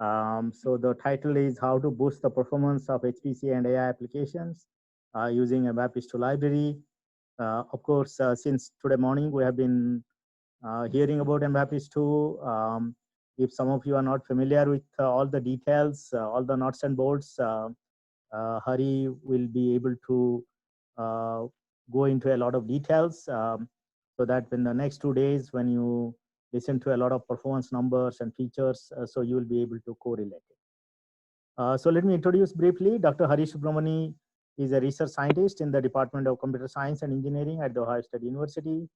So the title is How to Boost the Performance of HPC and AI Applications using MVAPICH2 library. Of course, since today morning, we have been hearing about MVAPICH2. If some of you are not familiar with all the details, all the nuts and bolts, Hari will be able to go into a lot of details so that in the next 2 days, when you listen to a lot of performance numbers and features, so you will be able to correlate it. So let me introduce briefly. Dr. Harish Brahmani is a research scientist in the Department of Computer Science and Engineering at the Ohio State University.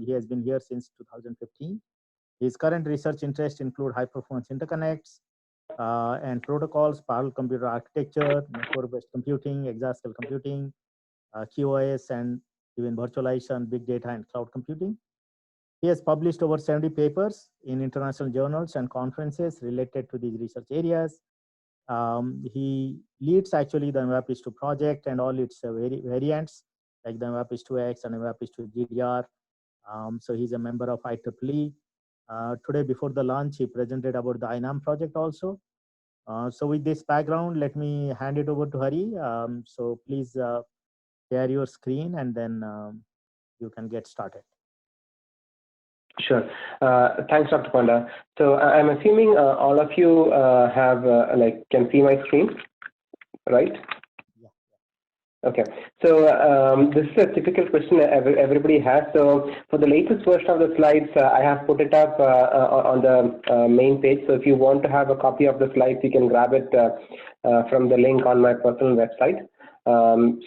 He has been here since 2015. His current research interests include high-performance interconnects and protocols, parallel computer architecture, network-based computing, exascale computing, QoS, and even virtualization, big data, and cloud computing. He has published over 70 papers in international journals and conferences related to these research areas. He leads actually the MVAPICH2 project and all its variants, like the MVAPICH2X and MVAPICH2 GDR. So he's a member of IEEE. Today, before the launch, he presented about the INAM project also. So with this background, let me hand it over to Hari. So please share your screen and then you can get started. Sure. Thanks, Dr. Panda. So I'm assuming all of you have can see my screen, right? Yeah. Okay. So this is a typical question everybody has. So for the latest version of the slides, I have put it up on the main page. So if you want to have a copy of the slides, you can grab it from the link on my personal website.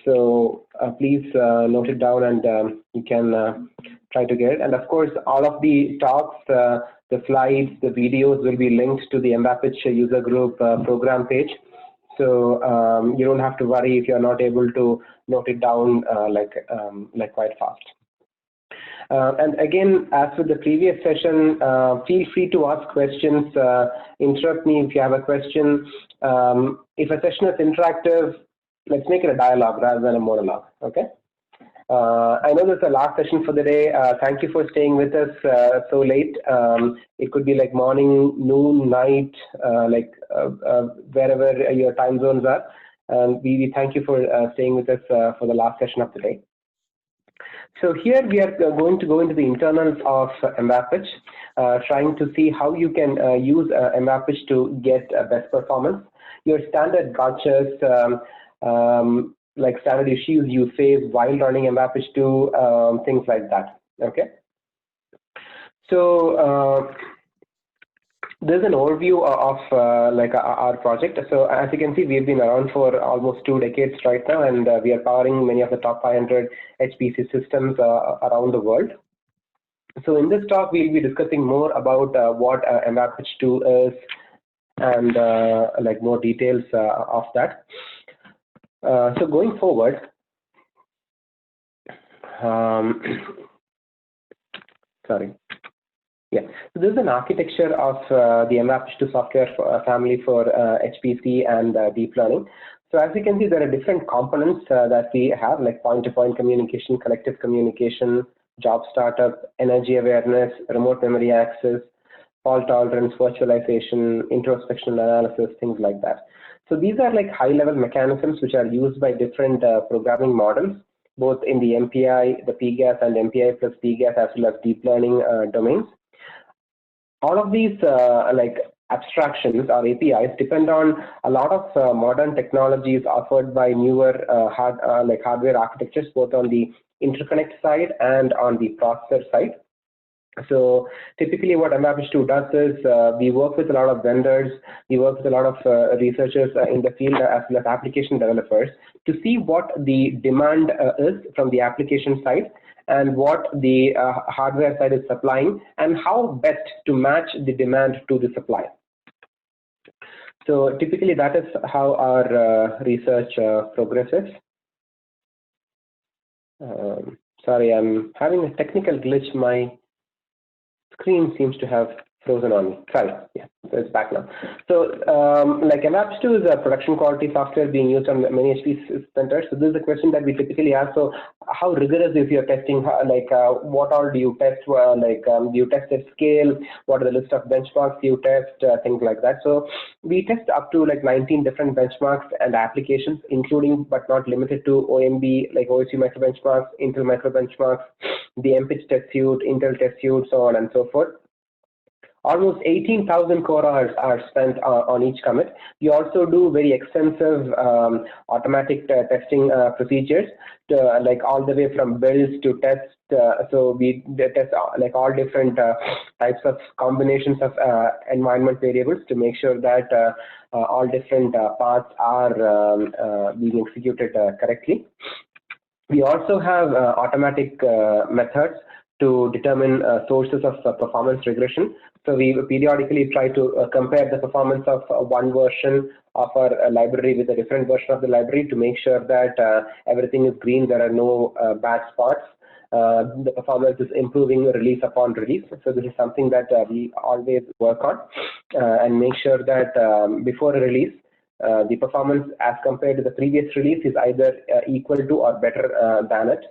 So please note it down and you can try to get it. And of course, all of the talks, the slides, the videos will be linked to the MVAPICH user group program page. So you don't have to worry if you're not able to note it down quite fast. And again, as with the previous session, feel free to ask questions, interrupt me if you have a question. If a session is interactive, let's make it a dialogue rather than a monologue, okay? I know this is the last session for the day. Thank you for staying with us so late. It could be like morning, noon, night, wherever your time zones are. And we thank you for staying with us for the last session of the day. So here we are going to go into the internals of MVAPICH, trying to see how you can use MVAPICH to get best performance. Your standard gotchas, like standard issues you face while running MVAPICH2, things like that, okay? So there's an overview of our project. So as you can see, we've been around for almost 2 decades right now, and we are powering many of the top 500 HPC systems around the world. So in this talk, we'll be discussing more about what MVAPICH2 is and more details of that. So going forward, sorry. Yeah, so this is an architecture of the MVAPICH2 software family for HPC and deep learning. So as you can see, there are different components that we have, like point-to-point communication, collective communication, job startup, energy awareness, remote memory access, fault tolerance, virtualization, introspection analysis, things like that. So these are like high-level mechanisms which are used by different programming models, both in the MPI, the PGAS, and MPI plus PGAS, as well as deep learning domains. All of these abstractions or APIs depend on a lot of modern technologies offered by newer hardware architectures, both on the interconnect side and on the processor side. So typically what MVAPICH2 does is we work with a lot of vendors, we work with a lot of researchers in the field as well as application developers to see what the demand is from the application side and what the hardware side is supplying and how best to match the demand to the supply. So typically that is how our research progresses. Sorry, I'm having a technical glitch. My screen seems to have frozen on me. Sorry, yeah, so it's back now. So MVAPICH2 is a production quality software being used on many HPC centers. So this is a question that we typically ask. So how rigorous is your testing? What all do you test? Do you test at scale? What are the list of benchmarks you test? Things like that. So We test up to like 19 different benchmarks and applications, including but not limited to OMB, like OSU micro benchmarks, Intel micro benchmarks, the MPICH test suite, Intel test suite, so on and so forth. Almost 18,000 core hours are spent on each commit. We also do very extensive automatic testing procedures, to, like all the way from builds to tests. So we test like all different types of combinations of environment variables to make sure that all different paths are being executed correctly. We also have automatic methods to determine sources of performance regression. So we periodically try to compare the performance of one version of our library with a different version of the library to make sure that everything is green, there are no bad spots. The performance is improving release upon release. So this is something that we always work on and make sure that before a release, the performance as compared to the previous release is either equal to or better than it.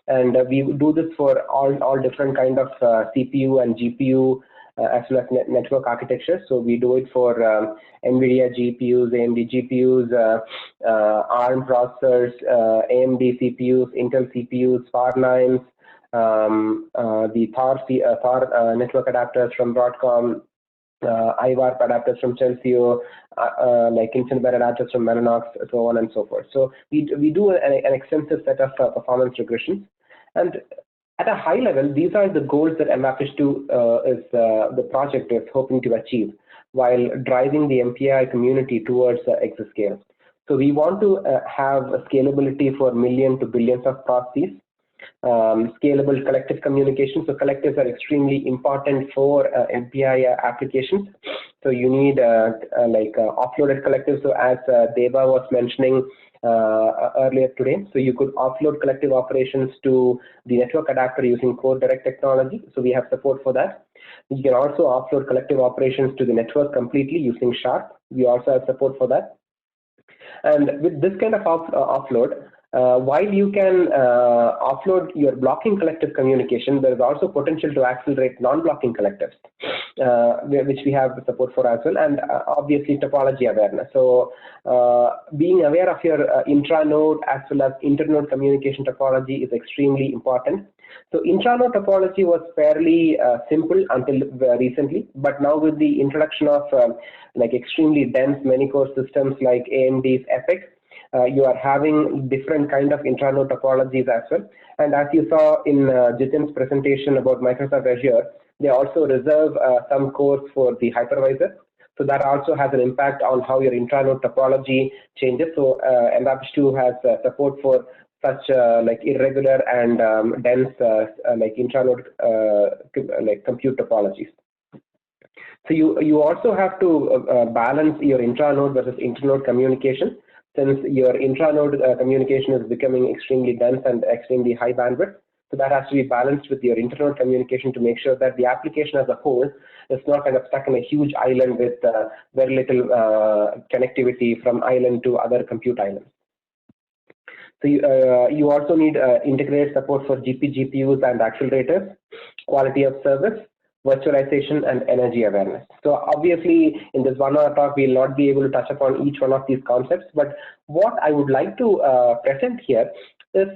And we do this for all different kind of CPU and GPU as well as network architecture. So we do it for NVIDIA GPUs, AMD GPUs, ARM processors, AMD CPUs, Intel CPUs, FAR9s, the Thor network adapters from Broadcom, iWarp adapters from Chelsea, like InfiniBand adapters from Mellanox, so on and so forth. So we do an extensive set of performance regressions. And at a high level, these are the goals that MVAPICH2 is the project is hoping to achieve while driving the MPI community towards exascale. So we want to have scalability for million to billions of processes, scalable collective communication. So collectives are extremely important for MPI applications. So you need like offloaded collectives. So as Deva was mentioning earlier today, so you could offload collective operations to the network adapter using core direct technology. So we have support for that. You can also offload collective operations to the network completely using Sharp. We also have support for that. And with this kind of offload, while you can offload your blocking collective communication, there is also potential to accelerate non-blocking collectives, which we have support for as well, and obviously topology awareness. So being aware of your intra-node as well as inter-node communication topology is extremely important. So intra-node topology was fairly simple until recently, but now with the introduction of like extremely dense many-core systems like AMD's EPIC, you are having different kind of intra-node topologies as well. And as you saw in Jitin's presentation about Microsoft Azure, they also reserve some cores for the hypervisor. So that also has an impact on how your intra-node topology changes. So MVAPICH2 has support for such like irregular and dense like intra-node like compute topologies. So you also have to balance your intra-node versus inter-node communication, since your intra-node communication is becoming extremely dense and extremely high bandwidth. So that has to be balanced with your inter-node communication to make sure that the application as a whole is not kind of stuck in a huge island with very little connectivity from island to other compute islands. So you also need integrated support for GPUs and accelerators, quality of service, virtualization, and energy awareness. So obviously in this 1 hour talk, we will not be able to touch upon each one of these concepts, but what I would like to present here is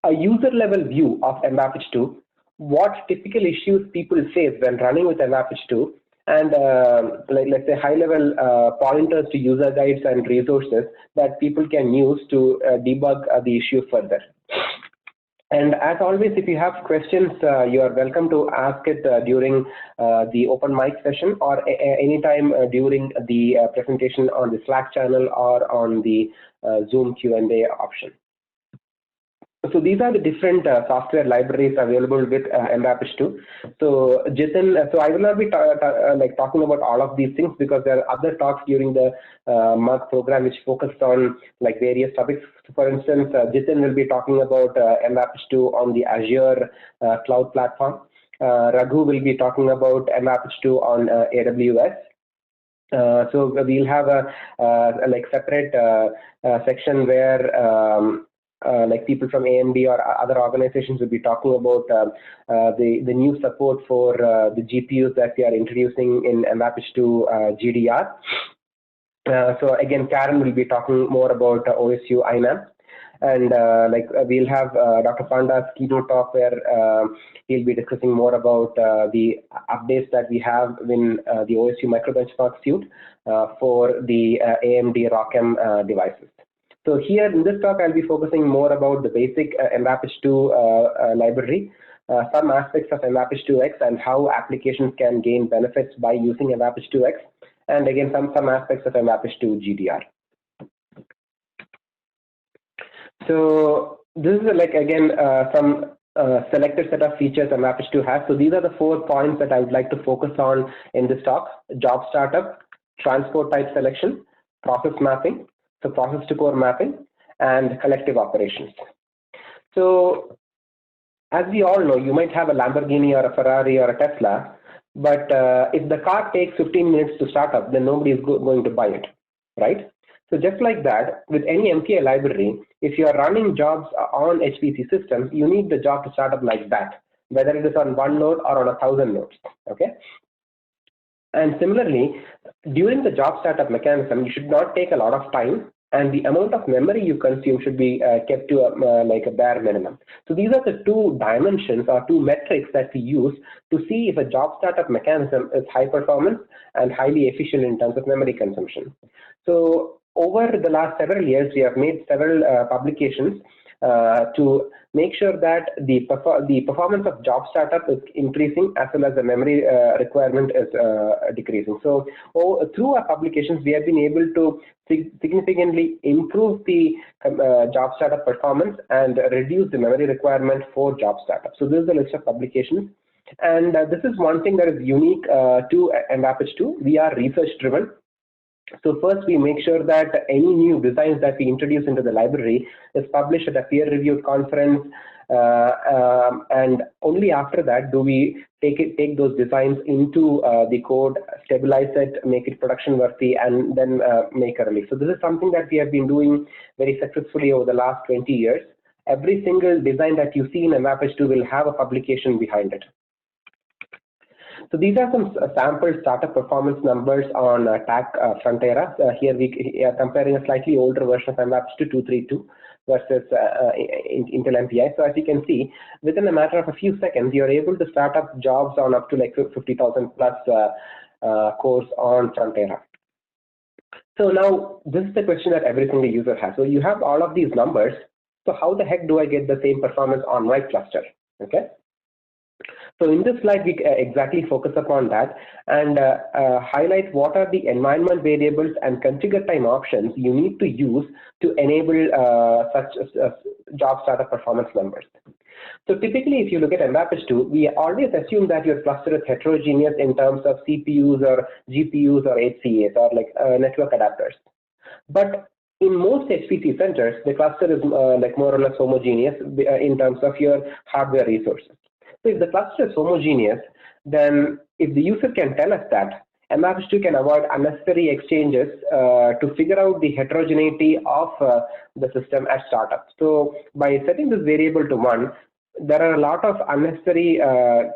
a user level view of MVAPICH2, what typical issues people face when running with MVAPICH2, and like, let's say high level pointers to user guides and resources that people can use to debug the issue further. And as always, if you have questions, you are welcome to ask it during the open mic session or anytime during the presentation on the Slack channel or on the Zoom Q&A option. So these are the different software libraries available with MVAPICH2. So Jitin, so I will not be like talking about all of these things because there are other talks during the month program which focused on like various topics. For instance, Jitin will be talking about MVAPICH2 on the Azure cloud platform. Raghu will be talking about MVAPICH2 on AWS. So we'll have a like separate section where like people from AMD or other organizations will be talking about the new support for the GPUs that we are introducing in MVAPICH2 GDR. So again, Karen will be talking more about OSU INAM. And we'll have Dr. Panda's keynote talk where he'll be discussing more about the updates that we have in the OSU microbenchmark suite for the AMD ROCm devices. So here in this talk, I'll be focusing more about the basic MVAPICH2 library, some aspects of MVAPICH2X and how applications can gain benefits by using MVAPICH2X, and again some aspects of MVAPICH2 GDR. So this is again some selected set of features MVAPICH2 has. So these are the 4 points that I would like to focus on in this talk: job startup, transport type selection, process mapping, so process to core mapping, and collective operations. So as we all know, you might have a Lamborghini or a Ferrari or a Tesla, but if the car takes 15 minutes to start up, then nobody is going to buy it, right? So just like that, with any MPI library, if you are running jobs on HPC systems, you need the job to start up like that, whether it is on 1 node or on 1,000 nodes, okay? And similarly, during the job startup mechanism, you should not take a lot of time, and the amount of memory you consume should be kept to a bare minimum. So these are the 2 dimensions or 2 metrics that we use to see if a job startup mechanism is high performance and highly efficient in terms of memory consumption. So over the last several years, we have made several publications to make sure that the performance of job startup is increasing as well as the memory requirement is decreasing. So through our publications, we have been able to significantly improve the job startup performance and reduce the memory requirement for job startup. So this is a list of publications. And this is one thing that is unique to MVAPICH2. We are research driven. So first, we make sure that any new designs that we introduce into the library is published at a peer-reviewed conference, and only after that do we take those designs into the code, stabilize it, make it production worthy, and then make a release. So this is something that we have been doing very successfully over the last 20 years. Every single design that you see in MVAPICH2 will have a publication behind it. So these are some sample startup performance numbers on TAC Frontera. Here we are comparing a slightly older version of MVAPICH2 232 versus Intel MPI. So as you can see, within a matter of a few seconds, you're able to start up jobs on up to 50,000 plus cores on Frontera. So now this is the question that every single user has. So you have all of these numbers. So how the heck do I get the same performance on my cluster? Okay. So in this slide, we exactly focus upon that and highlight what are the environment variables and configure time options you need to use to enable such job startup performance numbers. So typically, if you look at MVAPICH2, we always assume that your cluster is heterogeneous in terms of CPUs or GPUs or HCAs or network adapters. But in most HPC centers, the cluster is more or less homogeneous in terms of your hardware resources. So if the cluster is homogeneous, then if the user can tell us that, MVAPICH2 can avoid unnecessary exchanges to figure out the heterogeneity of the system at startup. So by setting this variable to 1, there are a lot of unnecessary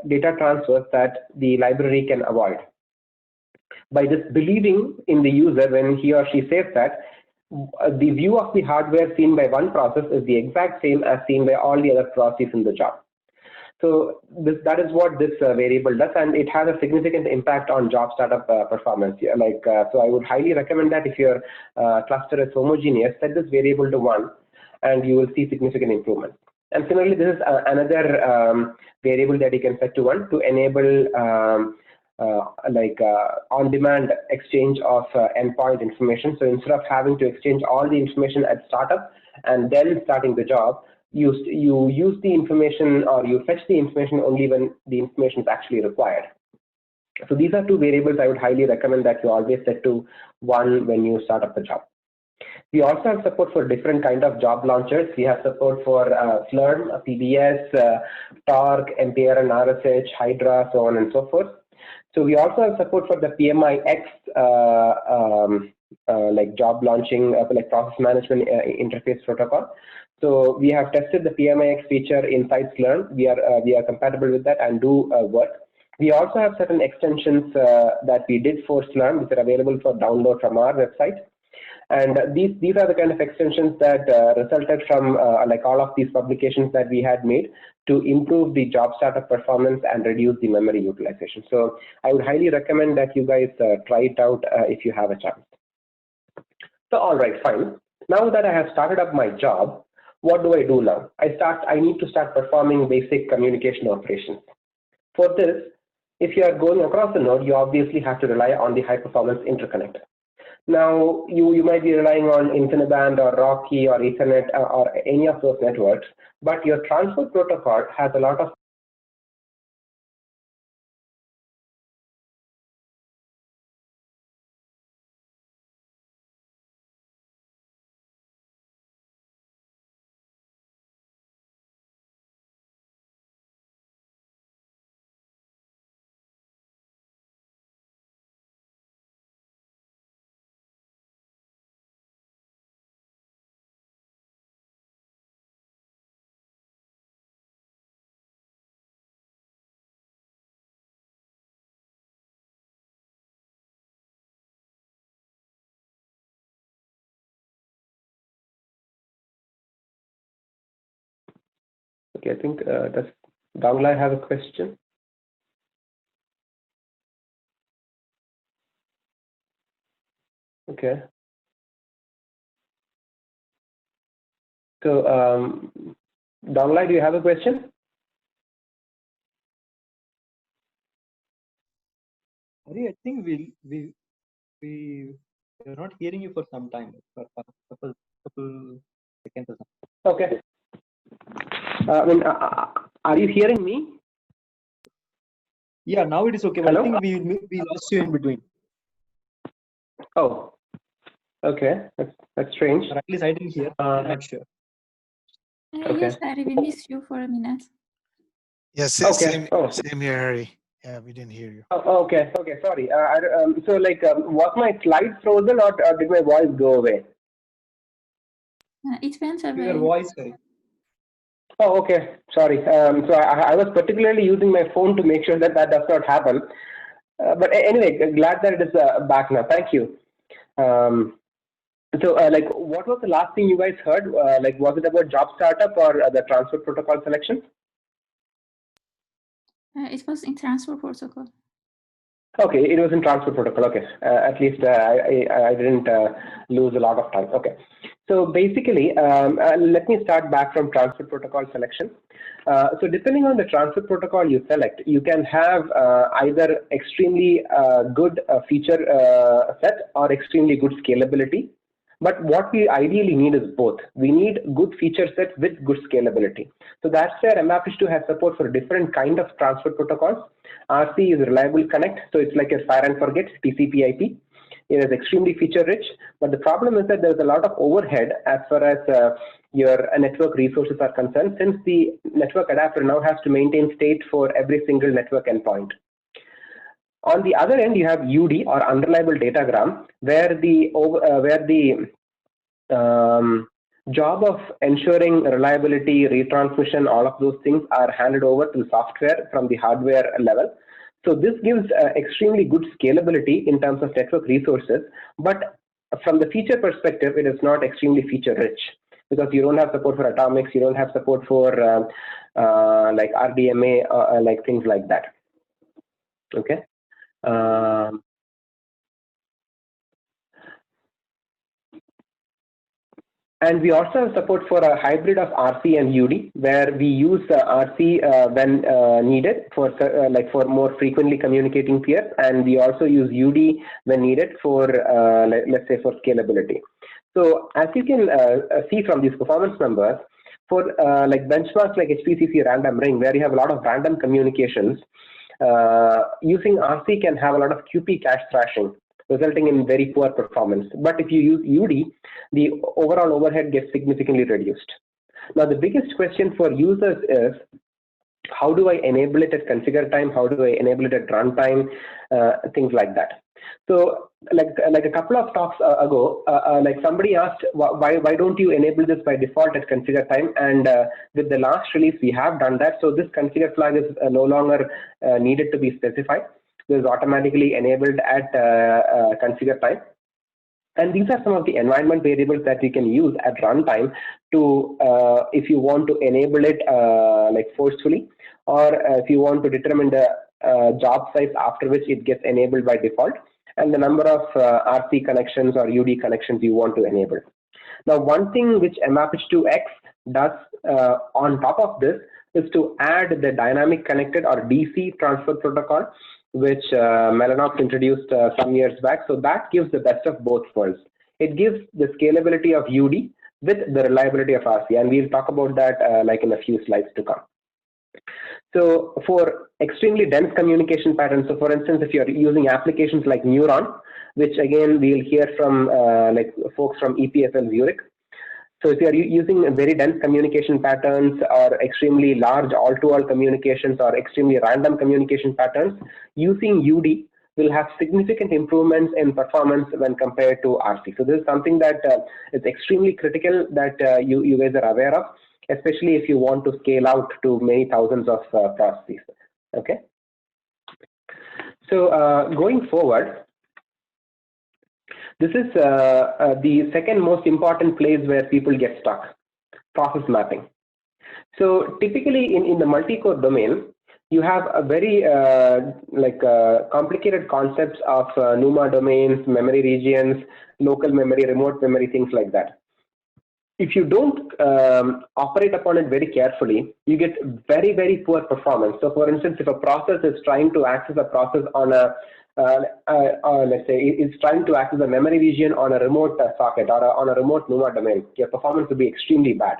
data transfers that the library can avoid. By just believing in the user when he or she says that, the view of the hardware seen by one process is the exact same as seen by all the other processes in the job. So that is what this variable does, and it has a significant impact on job startup performance. So I would highly recommend that if your cluster is homogeneous, set this variable to 1, and you will see significant improvement. And similarly, this is another variable that you can set to 1 to enable on-demand exchange of endpoint information. So instead of having to exchange all the information at startup and then starting the job, you use the information or you fetch the information only when the information is actually required. So these are 2 variables I would highly recommend that you always set to 1 when you start up the job. We also have support for different kind of job launchers. We have support for Slurm, PBS, Torque, MPI and RSH, Hydra, so on and so forth. So we also have support for the PMIX job launching, process management interface protocol. So we have tested the PMIX feature inside Slurm. We are compatible with that and do work. We also have certain extensions that we did force learn, which are available for download from our website. And these are the kind of extensions that resulted from like all of these publications that we had made to improve the job startup performance and reduce the memory utilization. So I would highly recommend that you guys try it out if you have a chance. So all right, fine. Now that I have started up my job, what do I do now? I need to start performing basic communication operations. For this, if you are going across the node, you obviously have to rely on the high performance interconnect. Now, you might be relying on InfiniBand or Rocky or Ethernet or any of those networks, but your transport protocol has a lot of Okay, I think does Dangla have a question? Okay. So, Dangla, do you have a question? Hari, I think we're not hearing you for some time, for a couple seconds or something. Okay. I mean, are you hearing me? Yeah, now it is okay. But I think we lost you in between. Oh, okay. That's strange. Or at least I didn't hear. I'm not sure. Okay. Yes, Harry, we missed you for a minute. Yes, Okay. Same here, Harry. Yeah, we didn't hear you. Oh, okay. Okay. Sorry. So, like, was my slide frozen or did my voice go away? It went away. Your voice, Harry. Oh, okay. Sorry. So I was particularly using my phone to make sure that that does not happen. But anyway, glad that it is back now. Thank you. So, like, what was the last thing you guys heard? Like, was it about job startup or the transfer protocol selection? It was in transfer protocol. Okay, it was in transfer protocol. Okay, at least I didn't lose a lot of time. Okay, so basically, let me start back from transfer protocol selection. So depending on the transfer protocol you select, you can have either extremely good feature set or extremely good scalability. But what we ideally need is both. We need good feature set with good scalability. So that's where MVAPICH2 has support for different kind of transfer protocols. RC is reliable connect, so it's like a fire and forget TCP/IP. It is extremely feature rich, but the problem is that there's a lot of overhead as far as your network resources are concerned, since the network adapter now has to maintain state for every single network endpoint. On the other end, you have UD or unreliable datagram, where the job of ensuring reliability, retransmission, all of those things are handed over to software from the hardware level. So this gives extremely good scalability in terms of network resources, but from the feature perspective, it is not extremely feature rich because you don't have support for atomics, you don't have support for like RDMA, like things like that. Okay. And we also have support for a hybrid of RC and UD, where we use RC when needed for like for more frequently communicating peers, and we also use UD when needed for let's say for scalability. So as you can see from these performance numbers, for like benchmarks like HPCC random ring, where you have a lot of random communications, using RC can have a lot of QP cache thrashing, resulting in very poor performance. But if you use UD, the overall overhead gets significantly reduced. Now, the biggest question for users is, how do I enable it at configure time? How do I enable it at runtime? Things like that. So like a couple of talks ago, like somebody asked, why don't you enable this by default at configure time? And with the last release, we have done that. So this configure flag is no longer needed to be specified. This is automatically enabled at configure time. And these are some of the environment variables that you can use at runtime to, if you want to enable it like forcefully, or if you want to determine the job size after which it gets enabled by default, and the number of RC connections or UD connections you want to enable. Now, one thing which MVAPICH2X does on top of this is to add the dynamic connected or DC transfer protocol, which Mellanox introduced some years back. So that gives the best of both worlds. It gives the scalability of UD with the reliability of RC, and we'll talk about that like in a few slides to come. So for extremely dense communication patterns, so for instance, if you're using applications like Neuron, which again we'll hear from like folks from EPFL Zurich. So if you're using very dense communication patterns or extremely large all-to-all communications or extremely random communication patterns, using UD will have significant improvements in performance when compared to RC. So this is something that is extremely critical that you guys are aware of, especially if you want to scale out to many thousands of processes. Okay. So going forward, this is the second most important place where people get stuck: process mapping. So typically in the multi-core domain, you have a very complicated concepts of NUMA domains, memory regions, local memory, remote memory, things like that. If you don't operate upon it very carefully, you get very, very poor performance. So for instance, if a process is trying to access a process on a, let's say it's trying to access a memory region on a remote socket or on a remote NUMA domain, your performance will be extremely bad.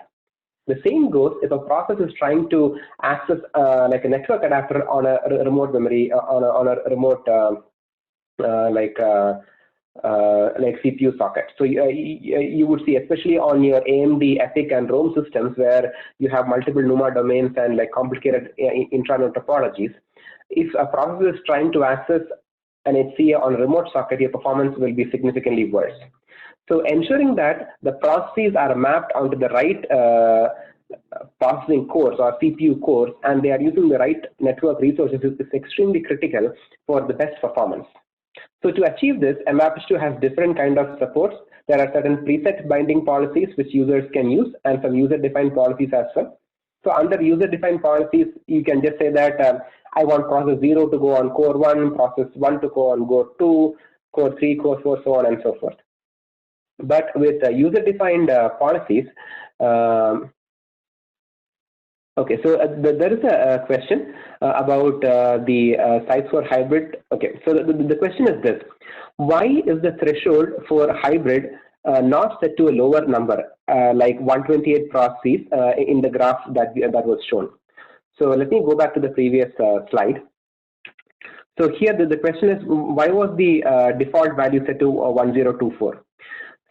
The same goes if a process is trying to access like a network adapter on a remote memory, on a remote like CPU socket. So you would see, especially on your AMD EPYC and Rome systems where you have multiple NUMA domains and like complicated intra-node topologies, if a process is trying to access an HCA on a remote socket, your performance will be significantly worse. So ensuring that the processes are mapped onto the right processing cores or CPU cores and they are using the right network resources is extremely critical for the best performance. So to achieve this, MVAPICH2 has different kind of supports. There are certain preset binding policies which users can use and some user-defined policies as well. So under user-defined policies, you can just say that I want process 0 to go on core 1, process 1 to go on core 2, core 3, core 4, so on and so forth. But with user-defined policies, okay, so there is a question about the size for hybrid. Okay, so the question is this: why is the threshold for hybrid not set to a lower number, like 128 processes in the graph that was shown? So let me go back to the previous slide. So here the question is, why was the default value set to 1024?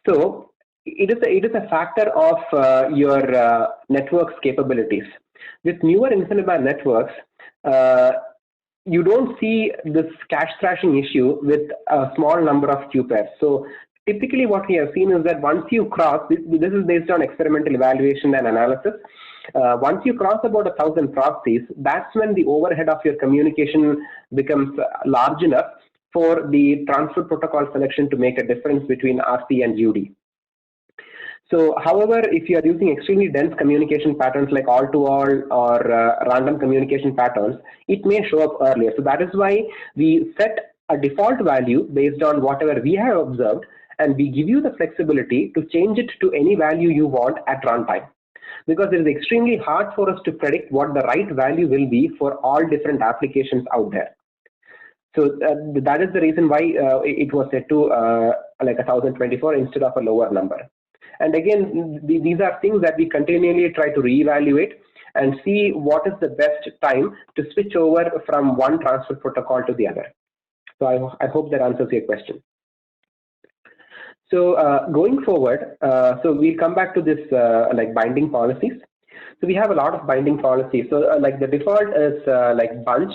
So it is a factor of your network's capabilities. With newer InfiniBand networks, you don't see this cache thrashing issue with a small number of queue pairs. So typically what we have seen is that once you cross, this is based on experimental evaluation and analysis, once you cross about 1,000 processes, that's when the overhead of your communication becomes large enough for the transfer protocol selection to make a difference between RC and UD. So, however, if you are using extremely dense communication patterns like all-to-all or random communication patterns, it may show up earlier. So that is why we set a default value based on whatever we have observed, and we give you the flexibility to change it to any value you want at runtime. Because it is extremely hard for us to predict what the right value will be for all different applications out there. So that is the reason why it was set to like 1024 instead of a lower number. And again, these are things that we continually try to reevaluate and see what is the best time to switch over from one transfer protocol to the other. So I hope that answers your question. So going forward, so we'll come back to this like binding policies. So we have a lot of binding policies. So like the default is like bunch.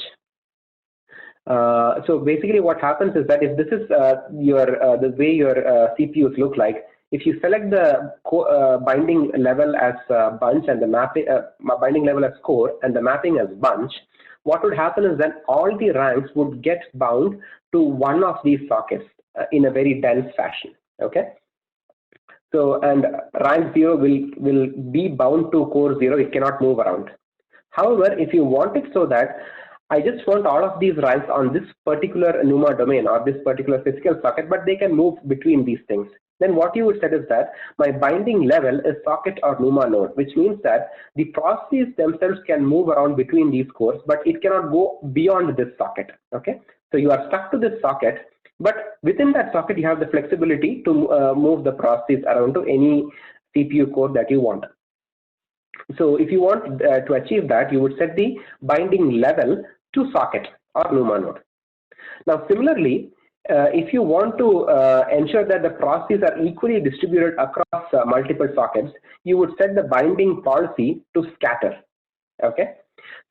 So basically what happens is that if this is the way your CPUs look like, if you select the binding level as bunch and the mapping binding level as core and the mapping as bunch, what would happen is that all the ranks would get bound to one of these sockets in a very dense fashion. Okay. So, and rank 0 will be bound to core 0. It cannot move around. However, if you want it so that I just want all of these ranks on this particular NUMA domain or this particular physical socket, but they can move between these things, then what you would set is that my binding level is socket or NUMA node, which means that the processes themselves can move around between these cores, but it cannot go beyond this socket. Okay, so you are stuck to this socket, but within that socket you have the flexibility to move the processes around to any CPU core that you want. So if you want to achieve that, you would set the binding level to socket or NUMA node. Now similarly, if you want to ensure that the processes are equally distributed across multiple sockets, you would set the binding policy to scatter. Okay.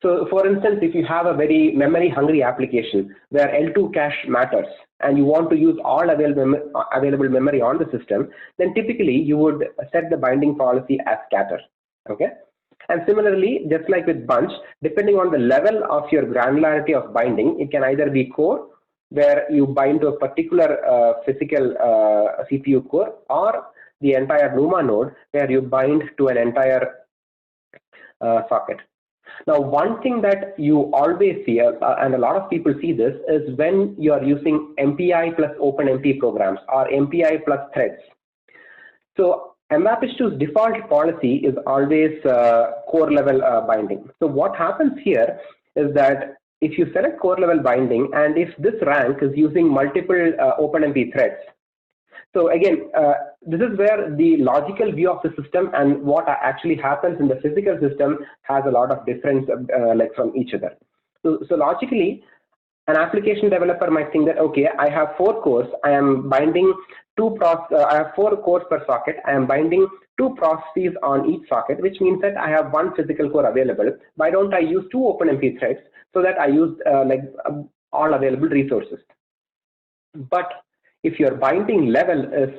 So for instance, if you have a very memory hungry application where L2 cache matters and you want to use all available memory on the system, then typically you would set the binding policy as scatter. Okay. And similarly, just like with bunch, depending on the level of your granularity of binding, it can either be core, where you bind to a particular physical CPU core, or the entire NUMA node, where you bind to an entire socket. Now, one thing that you always see, and a lot of people see this, is when you are using MPI plus OpenMP programs or MPI plus threads. So MVAPICH2's default policy is always core level binding. So what happens here is that if you select core level binding, and if this rank is using multiple OpenMP threads, so again, this is where the logical view of the system and what actually happens in the physical system has a lot of difference like from each other. So logically, an application developer might think that, okay, I have 4 cores, I am binding I have 4 cores per socket, I am binding 2 processes on each socket, which means that I have 1 physical core available. Why don't I use 2 OpenMP threads so that I use all available resources? But if your binding level is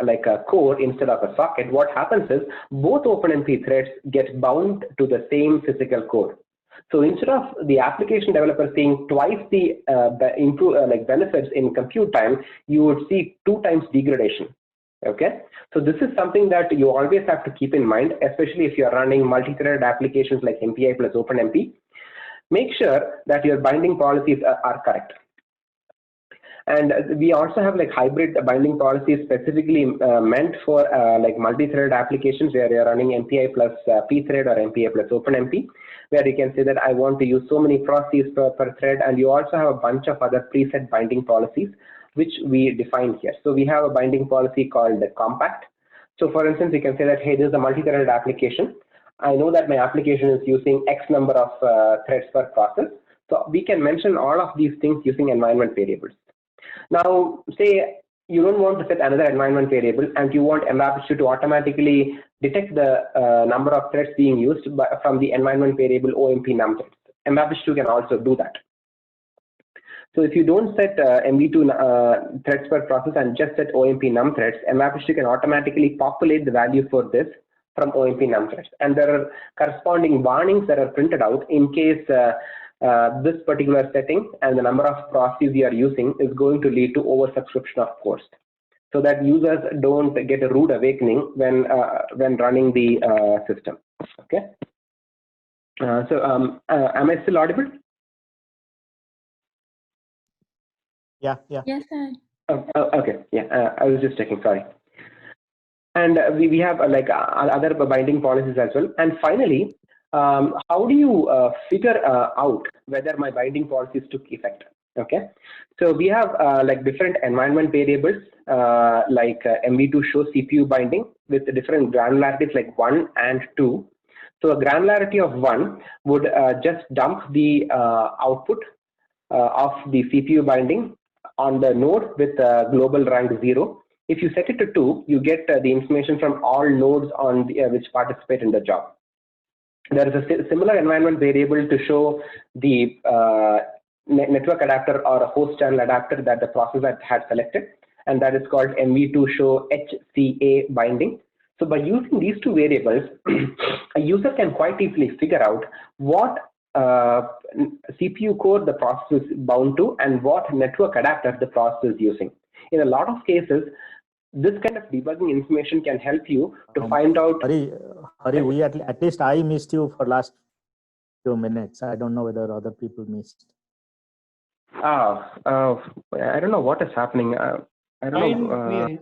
like a core instead of a socket, what happens is both OpenMP threads get bound to the same physical core. So instead of the application developer seeing twice the benefits in compute time, you would see 2 times degradation. Okay, so this is something that you always have to keep in mind, especially if you are running multi-threaded applications like MPI plus OpenMP. Make sure that your binding policies are correct. And we also have like hybrid binding policies specifically meant for like multi-threaded applications where you're running MPI plus pthread or MPI plus OpenMP, where you can say that I want to use so many processes per thread, and you also have a bunch of other preset binding policies which we define here. So we have a binding policy called the compact. So for instance, you can say that, hey, this is a multi-threaded application. I know that my application is using X number of threads per process. So we can mention all of these things using environment variables. Now, say you don't want to set another environment variable and you want MVAPICH2 to automatically detect the number of threads being used from the environment variable OMP num threads. MVAPICH2 can also do that. So if you don't set MV2 threads per process and just set OMP num threads, MVAPICH2 can automatically populate the value for this from OMP num threads. And there are corresponding warnings that are printed out in case this particular setting and the number of processes you are using is going to lead to oversubscription of cores, so that users don't get a rude awakening when running the system. Okay. Am I still audible? Yeah. Yes, sir. Okay. Yeah. I was just checking. Sorry. And we have like other binding policies as well. And finally, how do you figure out whether my binding policies took effect? Okay, so we have like different environment variables like MV2 shows CPU binding with different granularities like 1 and 2. So a granularity of 1 would just dump the output of the CPU binding on the node with global rank 0. If you set it to 2, you get the information from all nodes on the, which participate in the job. There is a similar environment variable to show the network adapter or a host channel adapter that the processor had selected, and that is called MV2 show HCA binding. So by using these two variables, a user can quite easily figure out what CPU core the process is bound to and what network adapter the process is using. In a lot of cases, this kind of debugging information can help you to find out. Hari, we at least I missed you for last few minutes. I don't know whether other people missed. I don't know what is happening. I don't know.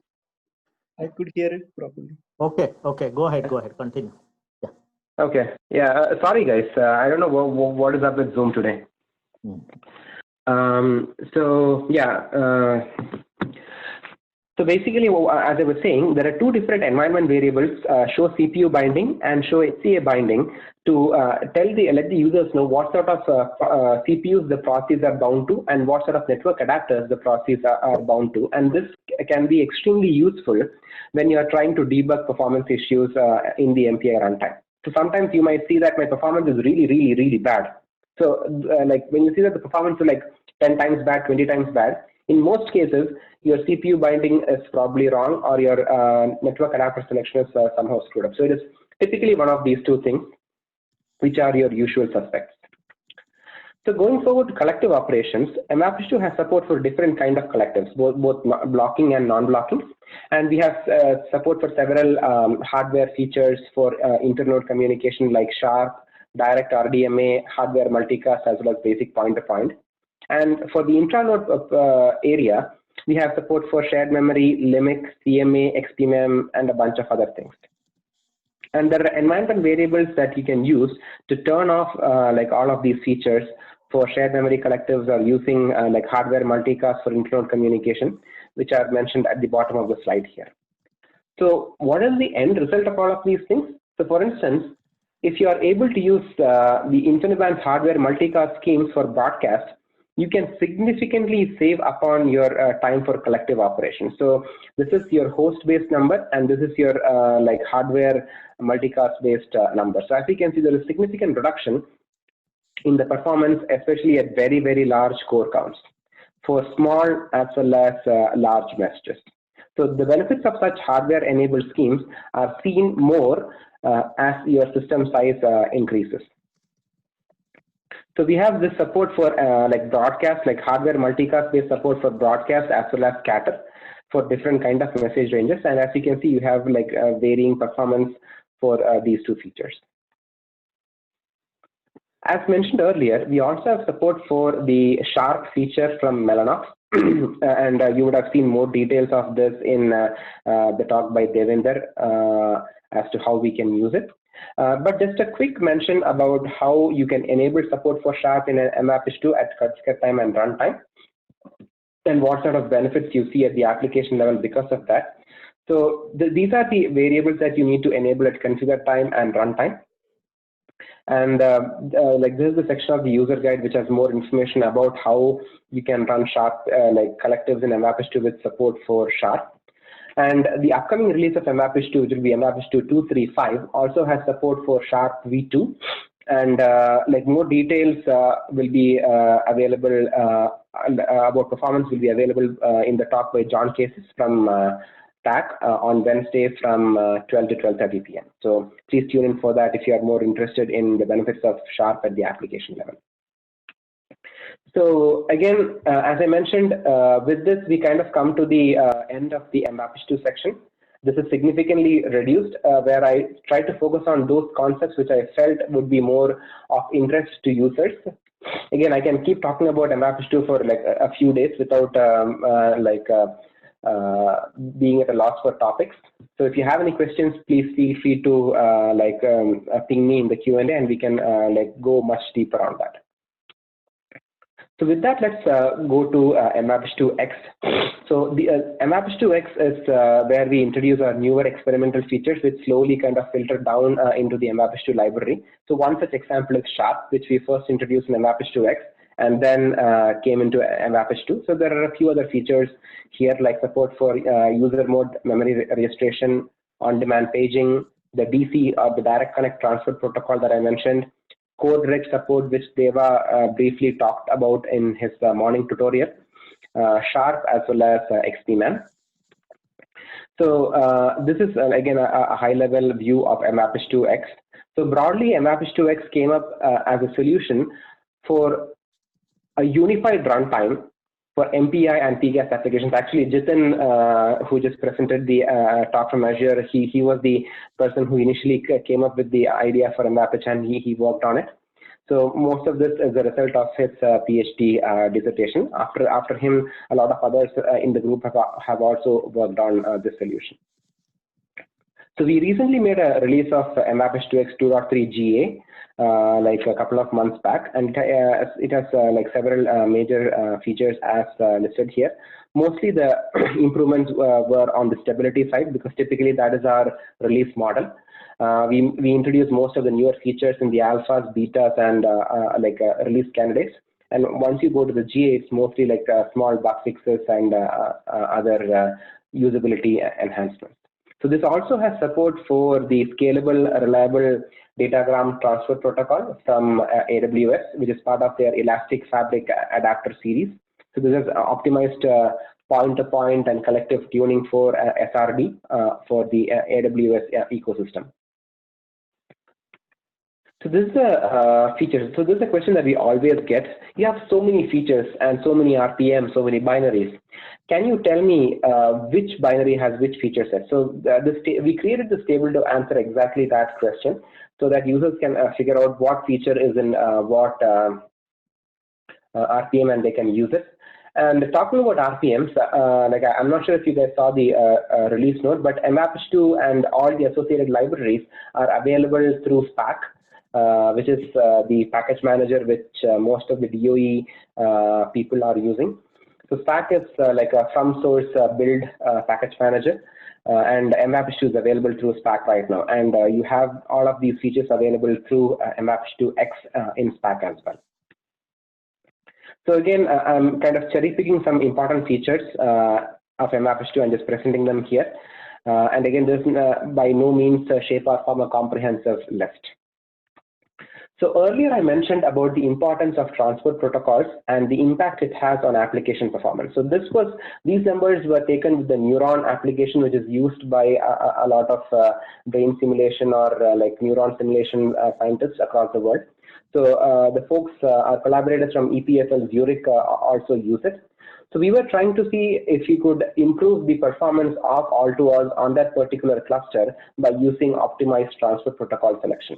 I could hear it properly. Okay, go ahead, continue. Yeah. Okay, yeah, sorry guys, I don't know what is up with Zoom today. So yeah, so basically, as I was saying, there are two different environment variables, show CPU binding and show HCA binding, to let the users know what sort of CPUs the processes are bound to and what sort of network adapters the processes are bound to. And this can be extremely useful when you are trying to debug performance issues in the MPI runtime. So sometimes you might see that my performance is really bad. So like when you see that the performance is like 10 times bad, 20 times bad, in most cases, your CPU binding is probably wrong, or your network adapter selection is somehow screwed up. So it is typically one of these two things, which are your usual suspects. So going forward to collective operations, MVAPICH2 has support for different kind of collectives, both blocking and non-blocking. And we have support for several hardware features for internode communication like SHARP, direct RDMA, hardware multicast, as well as basic point-to-point. And for the intranode area, we have support for shared memory, LIMIC, CMA, XPMM, and a bunch of other things. And there are environment variables that you can use to turn off like all of these features for shared memory collectives, or using like hardware multicast for internode communication, which are mentioned at the bottom of the slide here. So what is the end result of all of these things? So for instance, if you are able to use the InfiniBand's hardware multicast schemes for broadcast, you can significantly save upon your time for collective operations. So this is your host-based number, and this is your like hardware multicast-based number. So as you can see, there is significant reduction in the performance, especially at very large core counts for small as well as large messages. So the benefits of such hardware-enabled schemes are seen more as your system size increases. So we have this support for like broadcast, like hardware multicast based support for broadcast as well as scatter for different kind of message ranges. And as you can see, you have like varying performance for these two features. As mentioned earlier, we also have support for the SHARP feature from Mellanox. And you would have seen more details of this in the talk by Devinder as to how we can use it. But just a quick mention about how you can enable support for SHARP in an MVAPICH2 at cut time and runtime, and what sort of benefits you see at the application level because of that. So these are the variables that you need to enable at configure time and runtime. And like this is the section of the user guide which has more information about how you can run SHARP like collectives in MVAPICH2 with support for SHARP. And the upcoming release of MVAPICH2, which will be MVAPICH2 2.3.5, also has support for SHARP v2. And like more details will be available about performance will be available in the talk by John Cases from TAC on Wednesday from 12 to 12:30 p.m. So please tune in for that if you are more interested in the benefits of SHARP at the application level. So again, as I mentioned, with this, we kind of come to the end of the MVAPICH2 section. This is significantly reduced, where I try to focus on those concepts which I felt would be more of interest to users. Again, I can keep talking about MVAPICH2 for like a few days without being at a loss for topics. So if you have any questions, please feel free to ping me in the Q&A, and we can like go much deeper on that. So with that, let's go to MVAPICH2X. So the MVAPICH2X is where we introduce our newer experimental features, which slowly kind of filter down into the MVAPICH2 library. So one such example is SHARP, which we first introduced in MVAPICH2X and then came into MVAPICH2. So there are a few other features here, like support for user mode memory registration, on-demand paging, the DC or the direct connect transfer protocol that I mentioned, code reg support, which Deva briefly talked about in his morning tutorial, Sharp as well as XPman. So this is again a high-level view of MVAPICH2X. So broadly, MVAPICH2X came up as a solution for a unified runtime for MPI and CUDA applications. Actually, Jitin, who just presented the talk from Azure, he was the person who initially came up with the idea for MVAPICH, and he worked on it. So most of this is a result of his PhD dissertation. After him, a lot of others in the group have also worked on this solution. So we recently made a release of MVAPICH2X 2.3 GA. Like a couple of months back, and it has like several major features as listed here. Mostly the improvements were on the stability side, because typically that is our release model. We introduced most of the newer features in the alphas, betas, and release candidates. And once you go to the GA, it's mostly like small bug fixes and other usability enhancements. So this also has support for the scalable, reliable datagram transfer protocol from AWS, which is part of their Elastic Fabric adapter series. So this is optimized point-to-point and collective tuning for SRD for the AWS ecosystem. So this is a feature. So this is a question that we always get. You have so many features and so many RPM, so many binaries. Can you tell me which binary has which feature set? So we created this table to answer exactly that question, so that users can figure out what feature is in what RPM, and they can use it. And talking about RPMs, I'm not sure if you guys saw the release note, but MVAPICH2 and all the associated libraries are available through SPAC, which is the package manager which most of the DOE people are using. So SPAC is like a from source build package manager, and MVAPICH2 is available through SPAC right now. And you have all of these features available through MVAPICH2X in SPAC as well. So again, I'm kind of cherry picking some important features of MVAPICH2 and just presenting them here. And again, this by no means shape or form a comprehensive list. So earlier I mentioned about the importance of transport protocols and the impact it has on application performance. So these numbers were taken with the Neuron application, which is used by a lot of brain simulation or like neuron simulation scientists across the world. So the folks, our collaborators from EPFL Zurich also use it. So we were trying to see if we could improve the performance of all-to-all on that particular cluster by using optimized transport protocol selection.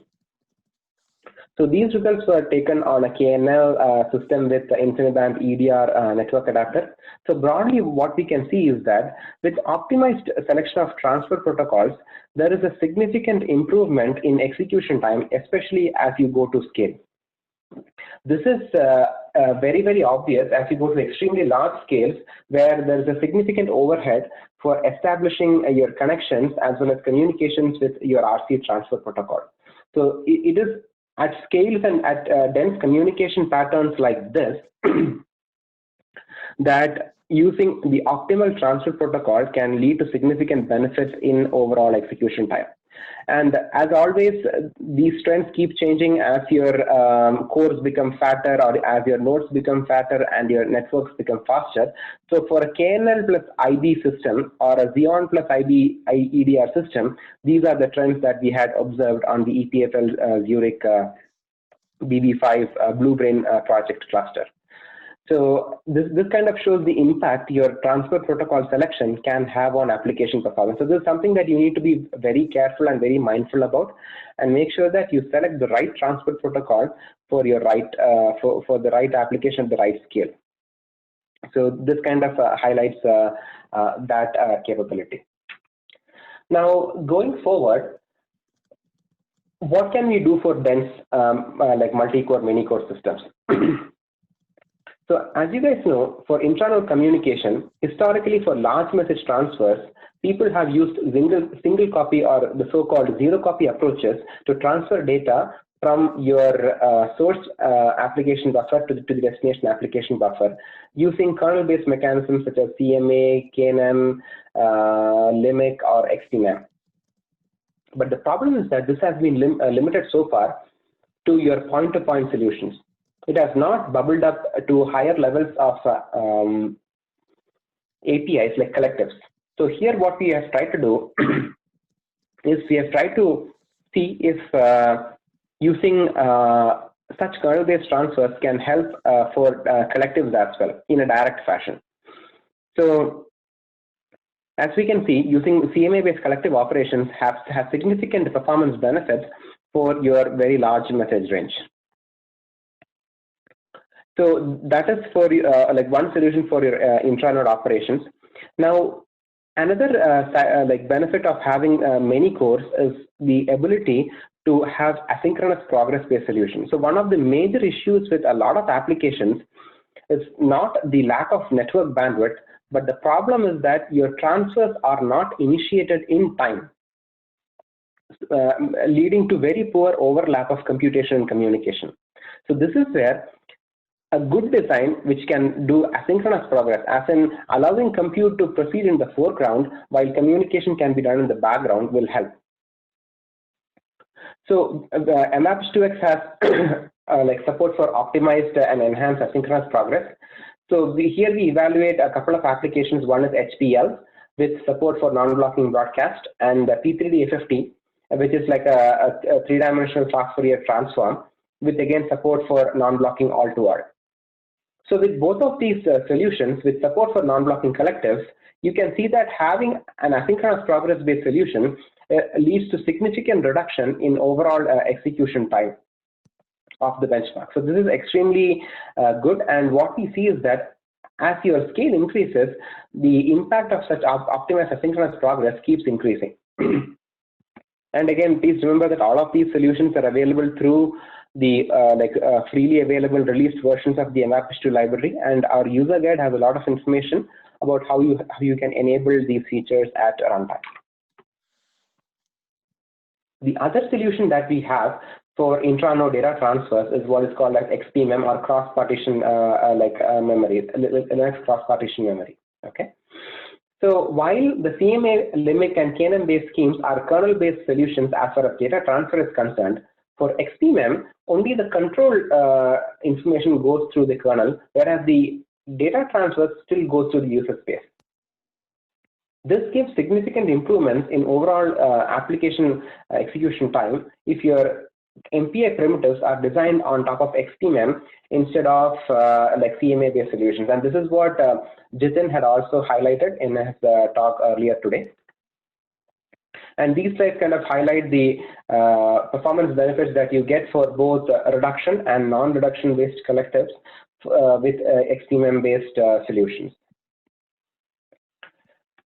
So these results were taken on a KNL system with the InfiniBand EDR network adapter. So broadly, what we can see is that with optimized selection of transfer protocols, there is a significant improvement in execution time, especially as you go to scale. This is very, very obvious as you go to extremely large scales, where there is a significant overhead for establishing your connections as well as communications with your RC transfer protocol. So it is at scales and at dense communication patterns like this that using the optimal transfer protocol can lead to significant benefits in overall execution time. And as always, these trends keep changing as your cores become fatter or as your nodes become fatter and your networks become faster. So for a KNL plus IB system or a Xeon plus IB EDR system, these are the trends that we had observed on the EPFL Zurich BB5 Blue Brain project cluster. So this kind of shows the impact your transfer protocol selection can have on application performance. So this is something that you need to be very careful and very mindful about, and make sure that you select the right transfer protocol for your right for the right application at the right scale. So this kind of highlights that capability. Now going forward, what can we do for dense like multi-core, mini-core systems? So as you guys know, for internal communication, historically for large message transfers, people have used single copy or the so-called zero copy approaches to transfer data from your source application buffer to the destination application buffer using kernel-based mechanisms such as CMA, KNM, LIMIC, or XTMAM. But the problem is that this has been limited so far to your point-to-point solutions. It has not bubbled up to higher levels of APIs like collectives. So here what we have tried to do is we have tried to see if using such kernel-based transfers can help for collectives as well in a direct fashion. So as we can see, using CMA-based collective operations have significant performance benefits for your very large message range. So that is for like one solution for your intranode operations. Now, another like benefit of having many cores is the ability to have asynchronous progress-based solutions. So one of the major issues with a lot of applications is not the lack of network bandwidth, but the problem is that your transfers are not initiated in time, leading to very poor overlap of computation and communication. So this is where a good design which can do asynchronous progress, as in allowing compute to proceed in the foreground while communication can be done in the background, will help. So MVAPICH2 has like support for optimized and enhanced asynchronous progress. So here we evaluate a couple of applications. One is HPL with support for non-blocking broadcast, and P3D-FFT, which is like a three-dimensional fast Fourier transform with again support for non-blocking all-to-all. So with both of these solutions with support for non-blocking collectives, you can see that having an asynchronous progress-based solution leads to significant reduction in overall execution time of the benchmark. So this is extremely good, and what we see is that as your scale increases, the impact of such optimized asynchronous progress keeps increasing. And again, please remember that all of these solutions are available through the freely available released versions of the MVAPICH2 library, and our user guide has a lot of information about how you can enable these features at runtime. The other solution that we have for intranode data transfers is what is called as XPMM, or cross-partition memory, Linux cross-partition memory. Okay. So while the CMA, LIMIC, and KNM-based schemes are kernel-based solutions as far as data transfer is concerned, for XPMM, only the control information goes through the kernel, whereas the data transfer still goes through the user space. This gives significant improvements in overall application execution time if your MPI primitives are designed on top of XPMM instead of like CMA-based solutions. And this is what Jitin had also highlighted in his talk earlier today. And these slides kind of highlight the performance benefits that you get for both reduction and non-reduction based collectives with XPMM-based solutions.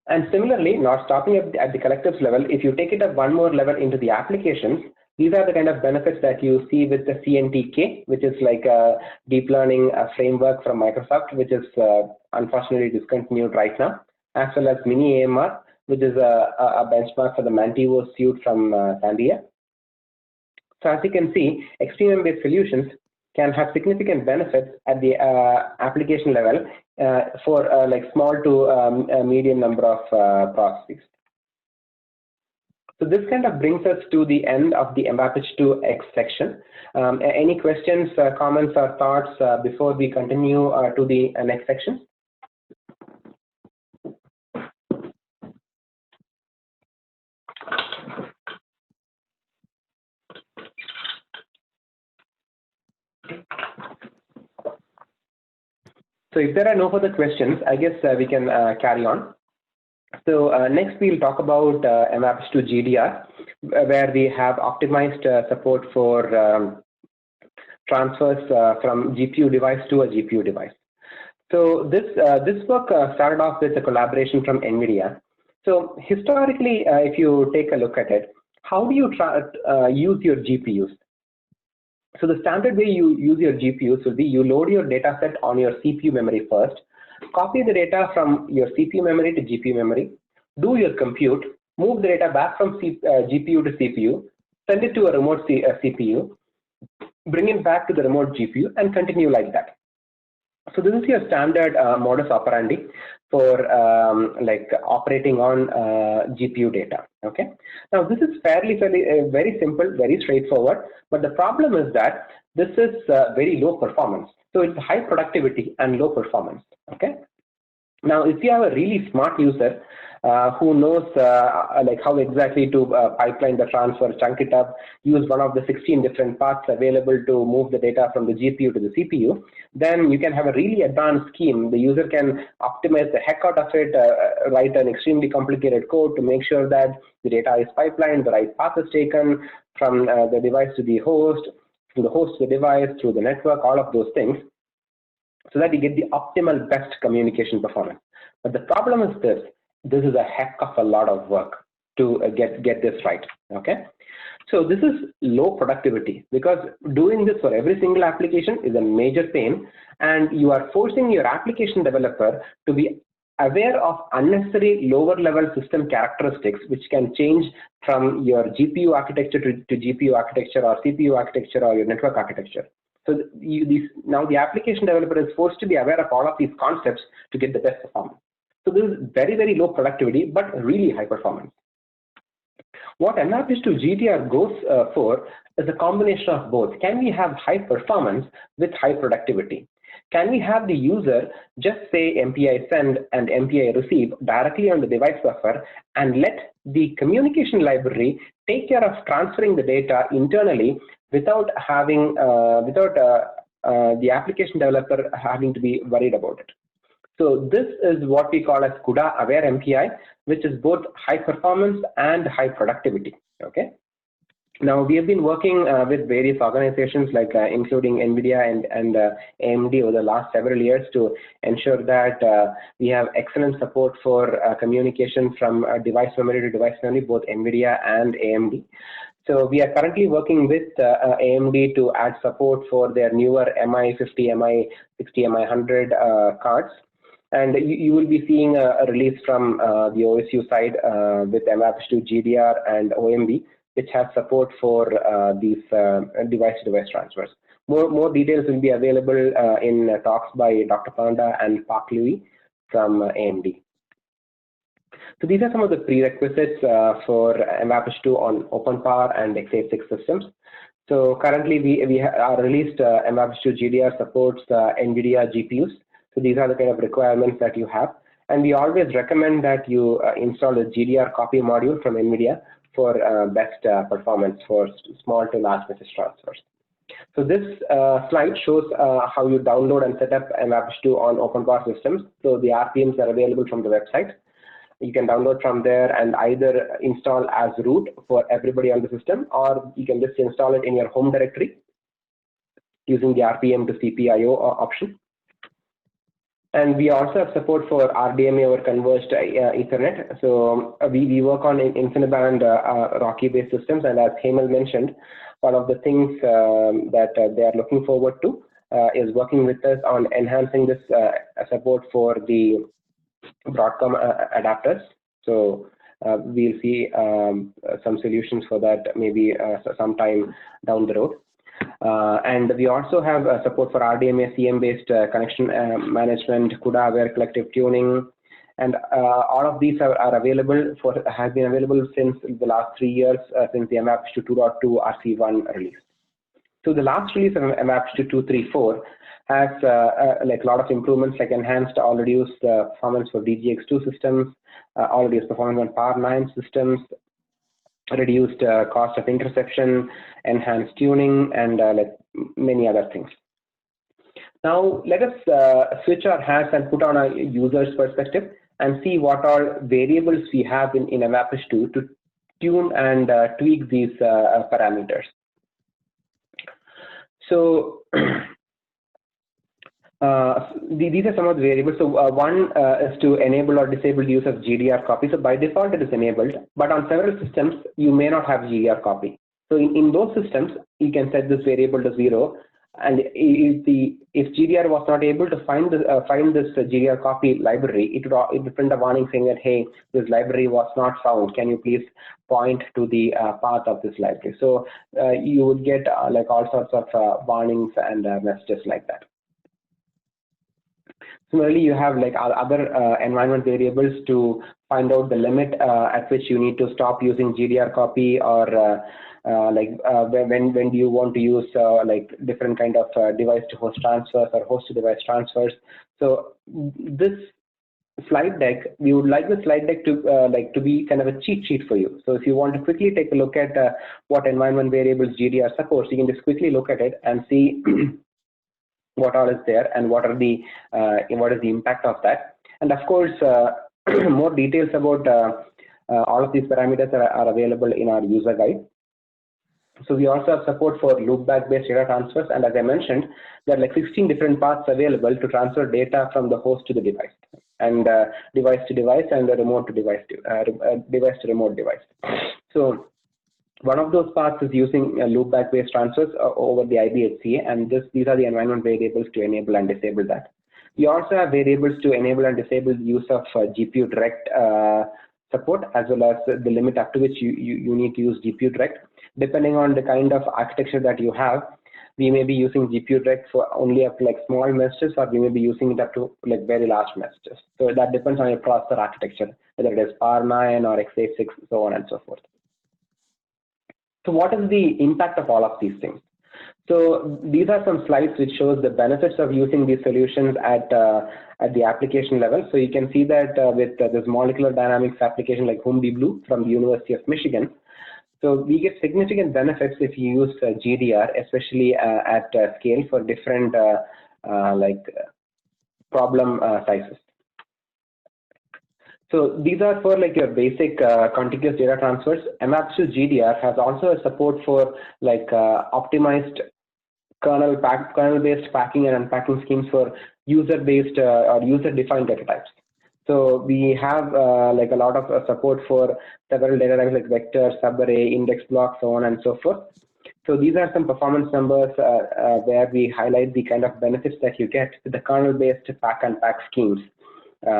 And similarly, not stopping at the collectives level, if you take it up one more level into the applications, these are the kind of benefits that you see with the CNTK, which is like a deep learning framework from Microsoft, which is unfortunately discontinued right now, as well as Mini AMR, which is a benchmark for the Mantivo suite from Sandia. So as you can see, XPMM-based solutions can have significant benefits at the application level for like small to medium number of processes. So this kind of brings us to the end of the MVAPICH2 section. Any questions, comments, or thoughts before we continue to the next section? So if there are no further questions, I guess we can carry on. So next we'll talk about MVAPICH2 GDR, where we have optimized support for transfers from GPU device to a GPU device. So this work started off with a collaboration from NVIDIA. So historically, if you take a look at it, how do you use your GPUs? So the standard way you use your GPUs will be you load your data set on your CPU memory first, copy the data from your CPU memory to GPU memory, do your compute, move the data back from GPU to CPU, send it to a remote CPU, bring it back to the remote GPU, and continue like that. So this is your standard modus operandi. for like operating on GPU data. Okay. Now this is very simple, very straightforward. But the problem is that this is very low performance. So it's high productivity and low performance. Okay. Now, if you have a really smart user who knows like how exactly to pipeline the transfer, chunk it up, use one of the 16 different paths available to move the data from the GPU to the CPU, then you can have a really advanced scheme. The user can optimize the heck out of it, write an extremely complicated code to make sure that the data is pipelined, the right path is taken from the device to the host, from the host to the device, through the network, all of those things, so that you get the optimal best communication performance. But the problem is this is a heck of a lot of work to get this right. Okay, so this is low productivity, because doing this for every single application is a major pain, and you are forcing your application developer to be aware of unnecessary lower level system characteristics, which can change from your GPU architecture to GPU architecture, or CPU architecture, or your network architecture. So now the application developer is forced to be aware of all of these concepts to get the best performance. So this is very, very low productivity, but really high performance. What MVAPICH2 GTR goes for is a combination of both. Can we have high performance with high productivity? Can we have the user just say MPI send and MPI receive directly on the device buffer, and let the communication library take care of transferring the data internally without having the application developer having to be worried about it? So this is what we call as CUDA aware MPI, which is both high performance and high productivity. Okay. Now we have been working with various organizations like including NVIDIA and AMD over the last several years to ensure that we have excellent support for communication from device memory to device memory, both NVIDIA and AMD. So we are currently working with AMD to add support for their newer MI50, MI60, MI100 cards. And you will be seeing a release from the OSU side with MVAPICH2 GDR and OMB, which has support for these device-to-device transfers. More details will be available in talks by Dr. Panda and Park Louis from AMD. So these are some of the prerequisites for MVAPICH2 on OpenPOWER and x86 systems. So currently our released MVAPICH2 GDR supports NVIDIA GPUs. So these are the kind of requirements that you have. And we always recommend that you install a GDR copy module from NVIDIA for best performance for small to large message transfers. So this slide shows how you download and set up MVAPICH2 on OpenPOWER systems. So the RPMs are available from the website. You can download from there and either install as root for everybody on the system, or you can just install it in your home directory using the RPM to CPIO option. And we also have support for RDMA over converged Ethernet. So we work on InfiniBand Rocky-based systems, and as Hemal mentioned, one of the things that they are looking forward to is working with us on enhancing this support for the Broadcom adapters. So we'll see some solutions for that maybe sometime down the road. And we also have support for RDMA CM-based connection management, CUDA aware collective tuning, and all of these are available has been available since the last 3 years since the MVAPICH2 2.2 RC1 release. So the last release of MVAPICH2 2.3.4 has like a lot of improvements, like enhanced all reduced performance for DGX2 systems, all reduced performance on Power 9 systems, reduced cost of interception, enhanced tuning, and like many other things. Now let us switch our hats and put on a user's perspective and see what all variables we have in MVAPICH2 to tune and tweak these parameters. So these are some of the variables. So one is to enable or disable use of GDR copy. So by default it is enabled, but on several systems you may not have GDR copy. So in those systems you can set this variable to 0, and if GDR was not able to find this GDR copy library, it would print a warning saying that, hey, this library was not found. Can you please point to the path of this library? So you would get like all sorts of warnings and messages like that. Similarly, you have like other environment variables to find out the limit at which you need to stop using GDR copy, or when do you want to use like different kind of device to host transfers or host to device transfers. So this slide deck, we would like the slide deck to be kind of a cheat sheet for you. So if you want to quickly take a look at what environment variables GDR supports, you can just quickly look at it and see what all is there and what is the impact of that. And of course, more details about all of these parameters are available in our user guide. So we also have support for loopback based data transfers, and as I mentioned, there are like 16 different paths available to transfer data from the host to the device, and device to device, and the remote to device to device to remote device. So one of those paths is using loopback based transfers over the IBHCA, and these are the environment variables to enable and disable that. We also have variables to enable and disable the use of GPU direct support, as well as the limit up to which you need to use GPU direct. Depending on the kind of architecture that you have, we may be using GPU direct for only up to like small messages, or we may be using it up to like very large messages. So that depends on your processor architecture, whether it is R9 or x86, so on and so forth. So what is the impact of all of these things? So these are some slides which shows the benefits of using these solutions at the application level. So you can see that with this molecular dynamics application like HumeDBlue from the University of Michigan, so we get significant benefits if you use GDR, especially at scale for different problem sizes. So these are for like your basic contiguous data transfers. MVAPICH2 GDR has also a support for like optimized kernel-based packing and unpacking schemes for user-based or user-defined data types. So we have like a lot of support for several data types like vector, subarray, index block, so on and so forth. So these are some performance numbers where we highlight the kind of benefits that you get with the kernel-based pack-unpack schemes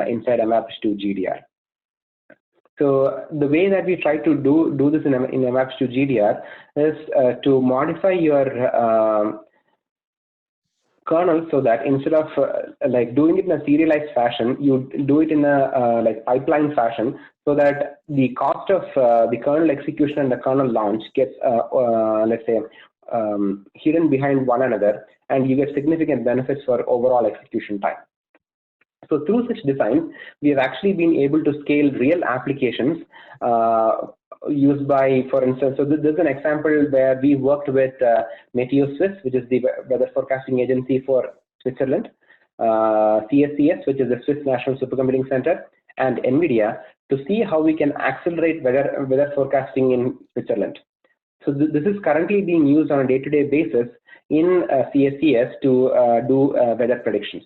inside MVAPICH2 GDR. So the way that we try to do this in MVAPICH2 GDR is to modify your kernel so that instead of like doing it in a serialized fashion, you do it in a like pipeline fashion, so that the cost of the kernel execution and the kernel launch gets let's say hidden behind one another, and you get significant benefits for overall execution time. So through such design, we have actually been able to scale real applications used by, for instance, so this is an example where we worked with Meteoswiss, which is the weather forecasting agency for Switzerland, CSCS, which is the Swiss National Supercomputing Center, and NVIDIA, to see how we can accelerate weather forecasting in Switzerland. So this is currently being used on a day-to-day basis in CSCS to do weather predictions.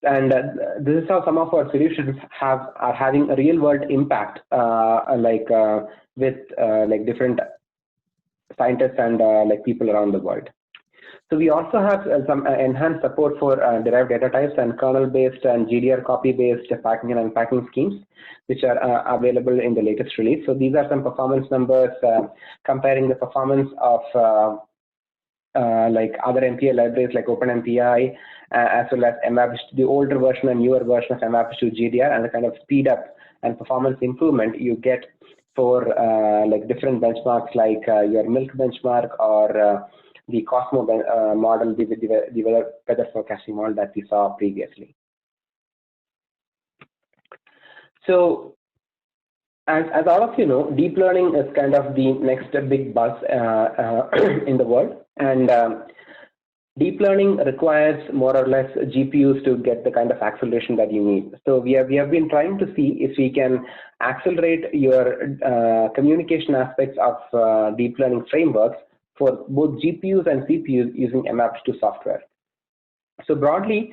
And this is how some of our solutions are having a real-world impact, with like different scientists and like people around the world. So we also have some enhanced support for derived data types and kernel-based and GDR copy-based packing and unpacking schemes, which are available in the latest release. So these are some performance numbers comparing the performance of like other MPI libraries like OpenMPI, as well as MVAPICH, the older version and newer version of MVAPICH2 GDR, and the kind of speed up and performance improvement you get for like different benchmarks like your Milk benchmark or the Cosmo model, the weather forecasting model that we saw previously. So as all of you know, deep learning is kind of the next big buzz in the world, and deep learning requires more or less GPUs to get the kind of acceleration that you need. So we have been trying to see if we can accelerate your communication aspects of deep learning frameworks for both GPUs and CPUs using MVAPICH2 software. So broadly,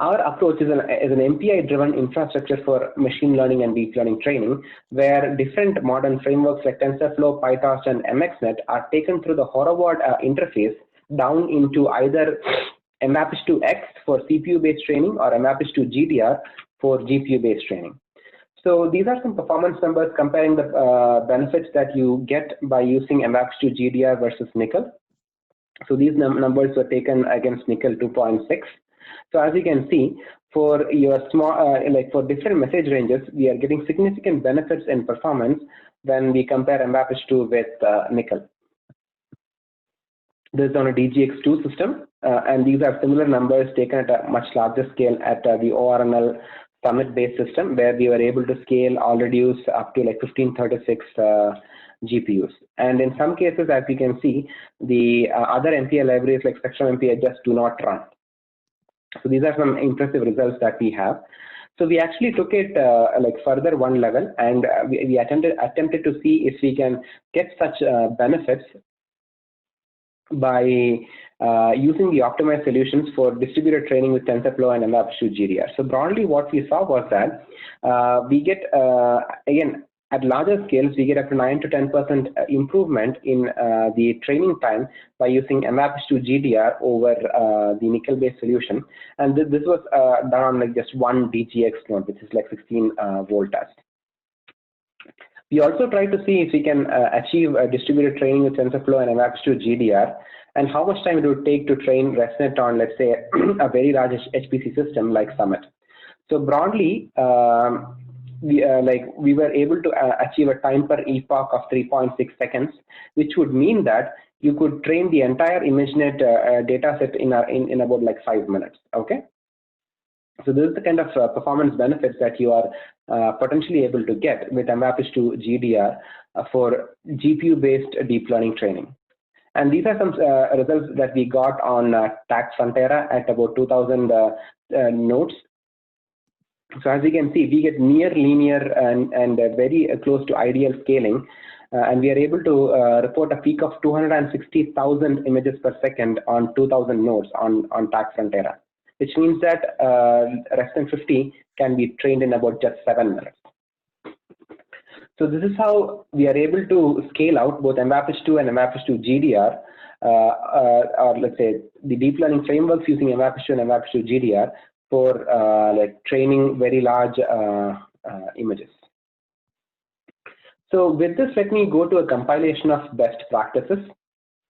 our approach is an MPI-driven infrastructure for machine learning and deep learning training, where different modern frameworks like TensorFlow, PyTorch, and MXNet are taken through the Horoward interface down into either MVAPICH2X for CPU-based training or MVAPICH2 GDR for GPU-based training. So these are some performance numbers comparing the benefits that you get by using MVAPICH2 GDR versus Nickel. So these numbers were taken against Nickel 2.6. So as you can see, for your small, like for different message ranges, we are getting significant benefits in performance when we compare MVAPICH2 with Nickel. This is on a DGX2 system, and these are similar numbers taken at a much larger scale at the ORNL Summit-based system, where we were able to scale all reduce up to like 1536 GPUs. And in some cases, as you can see, the other MPI libraries like Spectrum MPI just do not run. So these are some impressive results that we have. So we actually took it like further one level, and we attempted to see if we can get such benefits by using the optimized solutions for distributed training with TensorFlow and MVAPICH2 GDR. So broadly, what we saw was that we get, again, at larger scales, we get up to 9 to 10% improvement in the training time by using MVAPICH2 GDR over the Nickel-based solution. And this was done on like just one DGX node, which is like 16 volt test. We also try to see if we can achieve distributed training with TensorFlow and MVAPICH2 GDR, and how much time it would take to train ResNet on, let's say, a very large HPC system like Summit. So broadly, we were able to achieve a time per epoch of 3.6 seconds, which would mean that you could train the entire ImageNet data set in about like 5 minutes. Okay. So this is the kind of performance benefits that you are potentially able to get with MVAPICH2 GDR for GPU-based deep learning training. And these are some results that we got on TAC Frontera at about 2000 nodes. So as you can see, we get near linear and very close to ideal scaling. And we are able to report a peak of 260,000 images per second on 2000 nodes on TAC Frontera, which means that ResNet 50 can be trained in about just 7 minutes. So this is how we are able to scale out both MVAPICH2 and MVAPICH2 GDR, or let's say the deep learning frameworks using MVAPICH2 and MVAPICH2 GDR for like training very large images. So with this, let me go to a compilation of best practices.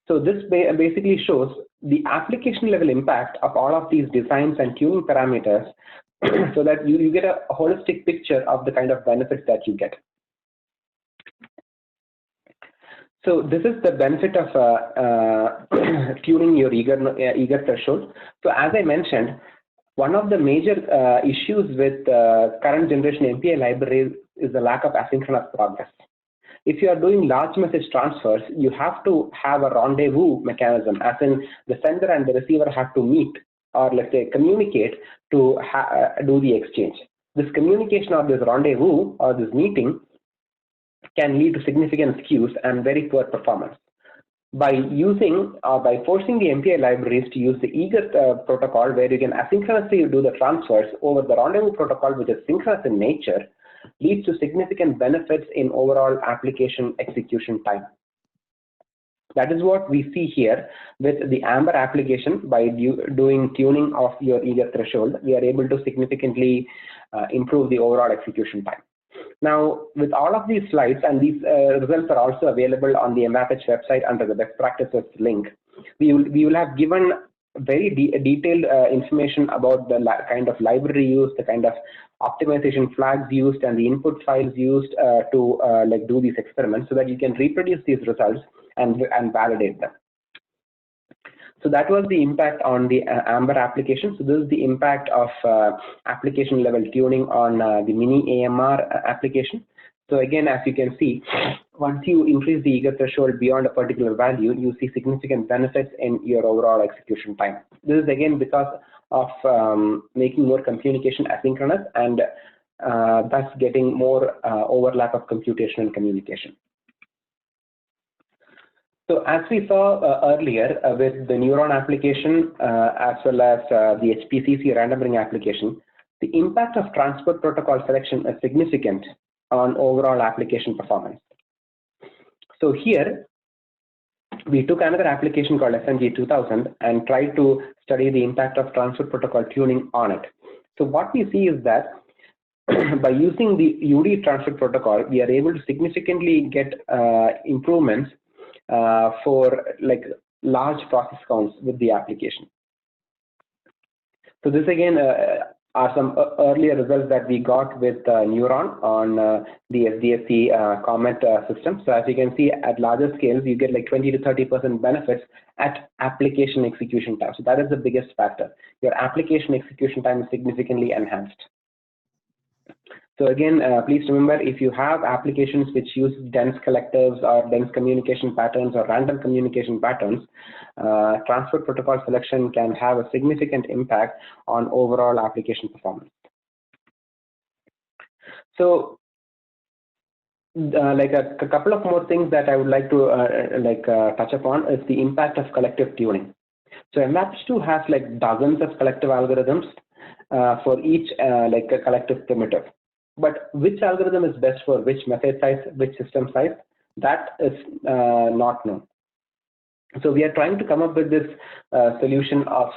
So this basically shows the application level impact of all of these designs and tuning parameters so that you get a holistic picture of the kind of benefits that you get. So this is the benefit of tuning your eager threshold. So as I mentioned, one of the major issues with current generation MPI libraries is the lack of asynchronous progress. If you are doing large message transfers, you have to have a rendezvous mechanism, as in the sender and the receiver have to meet, or let's say communicate to do the exchange. This communication or this rendezvous or this meeting can lead to significant skews and very poor performance. By using or by forcing the MPI libraries to use the eager protocol, where you can asynchronously do the transfers over the rendezvous protocol, which is synchronous in nature, leads to significant benefits in overall application execution time. That is what we see here with the Amber application. By doing tuning of your eager threshold, we are able to significantly improve the overall execution time. Now, with all of these slides, and these results are also available on the MVAPICH website under the best practices link, we will have given very detailed information about the kind of library used, the kind of optimization flags used, and the input files used to like do these experiments, so that you can reproduce these results and validate them. So that was the impact on the Amber application. So this is the impact of application level tuning on the mini AMR application. So again, as you can see, once you increase the eager threshold beyond a particular value, you see significant benefits in your overall execution time. This is again because of making more communication asynchronous and thus getting more overlap of computation and communication. So as we saw earlier with the neuron application as well as the HPCC random ring application, the impact of transport protocol selection is significant on overall application performance. So here we took another application called SMG 2000 and tried to study the impact of transport protocol tuning on it. So what we see is that by using the UD transport protocol, we are able to significantly get improvements for like large process counts with the application. So this again are some earlier results that we got with Neuron on the SDSC comment system. So as you can see, at larger scales, you get like 20 to 30% benefits at application execution time. So that is the biggest factor. Your application execution time is significantly enhanced. So again, please remember, if you have applications which use dense collectives or dense communication patterns or random communication patterns, transport protocol selection can have a significant impact on overall application performance. So like a couple of more things that I would like to touch upon is the impact of collective tuning. So MVAPICH2 has like dozens of collective algorithms for each like a collective primitive. But which algorithm is best for which method size, which system size, that is not known. So we are trying to come up with this solution of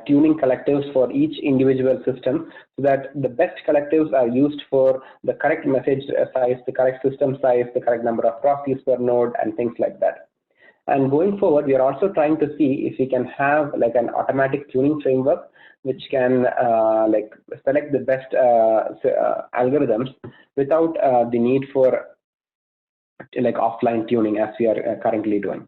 tuning collectives for each individual system so that the best collectives are used for the correct message size, the correct system size, the correct number of processes per node, and things like that. And going forward, we are also trying to see if we can have like an automatic tuning framework which can like select the best algorithms without the need for like offline tuning as we are currently doing.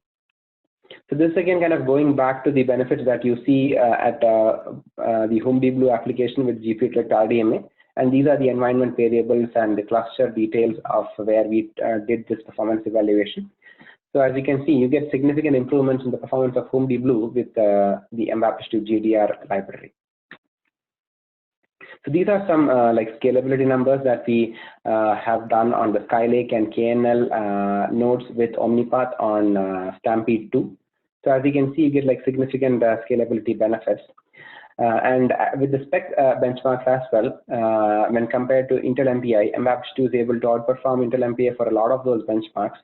So this again kind of going back to the benefits that you see at the HomeDBlue application with GPU like RDMA, and these are the environment variables and the cluster details of where we did this performance evaluation. So as you can see, you get significant improvements in the performance of HomeDBlue with the MVAPICH2 GDR library. So these are some like scalability numbers that we have done on the Skylake and KNL nodes with Omnipath on Stampede 2. So as you can see, you get like significant scalability benefits. And with the spec benchmarks as well, when compared to Intel MPI, MVAPICH2 is able to outperform Intel MPI for a lot of those benchmarks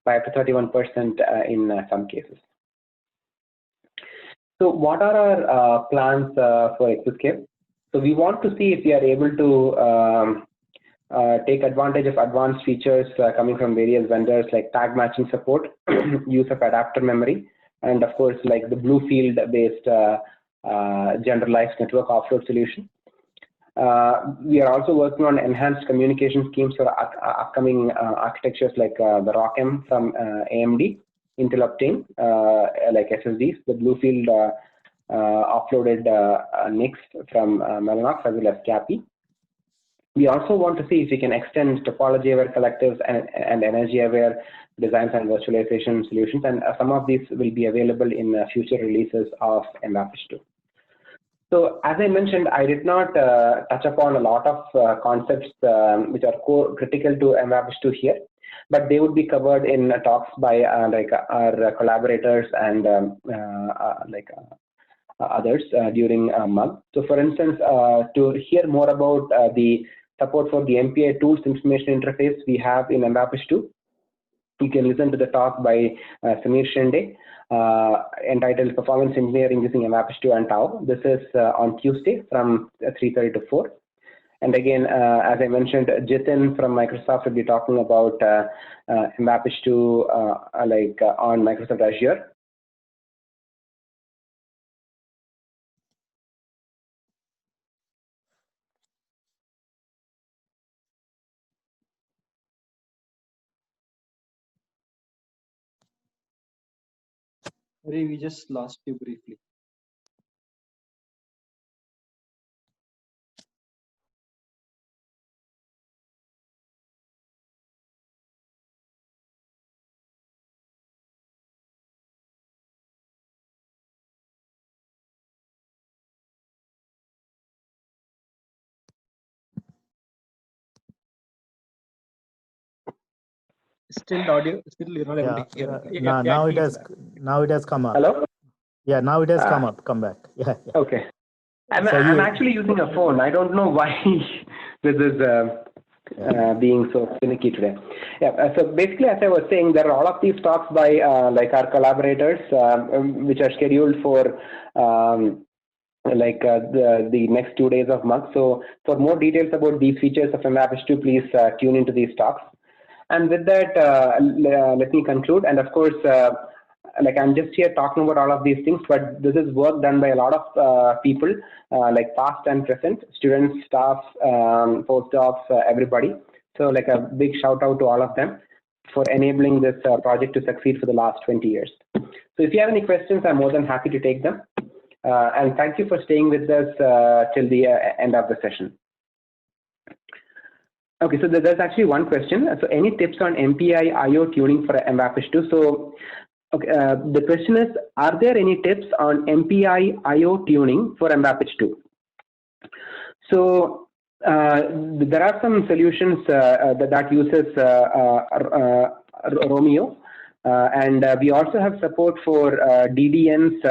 by up to 31% in some cases. So what are our plans for Exascape? So we want to see if we are able to take advantage of advanced features coming from various vendors like tag matching support, use of adapter memory, and of course like the Bluefield-based generalized network offload solution. We are also working on enhanced communication schemes for upcoming architectures like the ROCm from AMD, Intel Optane, like SSDs, the Bluefield offloaded NICs from Mellanox as well as CAPI. We also want to see if we can extend topology-aware collectives and energy-aware designs and virtualization solutions, and some of these will be available in future releases of MVAPICH2. So as I mentioned, I did not touch upon a lot of concepts which are core critical to MVAPICH2 here, but they would be covered in talks by like our collaborators and others during month. So for instance, to hear more about the support for the MPI tools information interface we have in MVAPICH2, you can listen to the talk by Samir Shende entitled Performance Engineering Using MVAPICH2 and Tau. This is on Tuesday from 3:30 to 4. And again, as I mentioned, Jitin from Microsoft will be talking about MVAPICH2 like on Microsoft Azure. We just lost you briefly. Still audio, still you're not able to hear. Now it has come up. Hello? Yeah, now it has come back. Yeah. Okay. I'm actually using a phone. I don't know why this is being so finicky today. Yeah. So basically, as I was saying, there are all of these talks by like our collaborators, which are scheduled for the next 2 days of month. So for more details about these features of MVAPICH2, please tune into these talks. And with that, let me conclude. And of course, like I'm just here talking about all of these things, but this is work done by a lot of people, like past and present, students, staff, postdocs, everybody. So like a big shout out to all of them for enabling this project to succeed for the last 20 years. So if you have any questions, I'm more than happy to take them. And thank you for staying with us till the end of the session. Okay, so there's actually one question. So any tips on MPI IO tuning for MVAPICH2? So okay, the question is, are there any tips on MPI IO tuning for MVAPICH2? So there are some solutions that uses Romeo. And we also have support for DDN's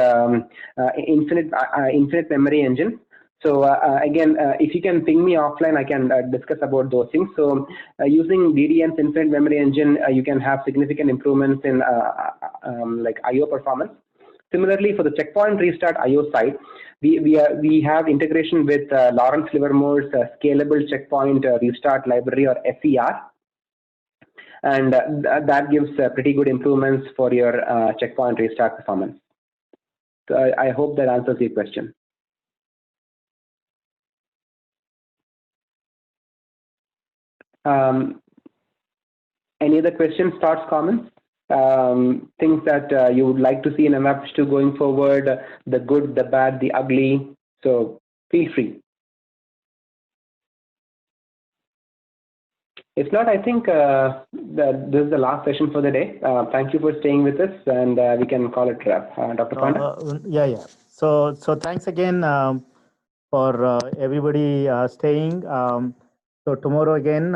infinite memory engine. So again, if you can ping me offline, I can discuss about those things. So using DDN's infinite memory engine, you can have significant improvements in like IO performance. Similarly, for the checkpoint restart IO side, we have integration with Lawrence Livermore's scalable checkpoint restart library, or SCR. And that gives pretty good improvements for your checkpoint restart performance. So I hope that answers your question. Any other questions, thoughts, comments? Things that you would like to see in MVAPICH2 going forward, the good, the bad, the ugly. So feel free. If not, I think this is the last session for the day. Thank you for staying with us, and we can call it wrap. Dr. Panda? Yeah. So thanks again for everybody staying. So tomorrow again,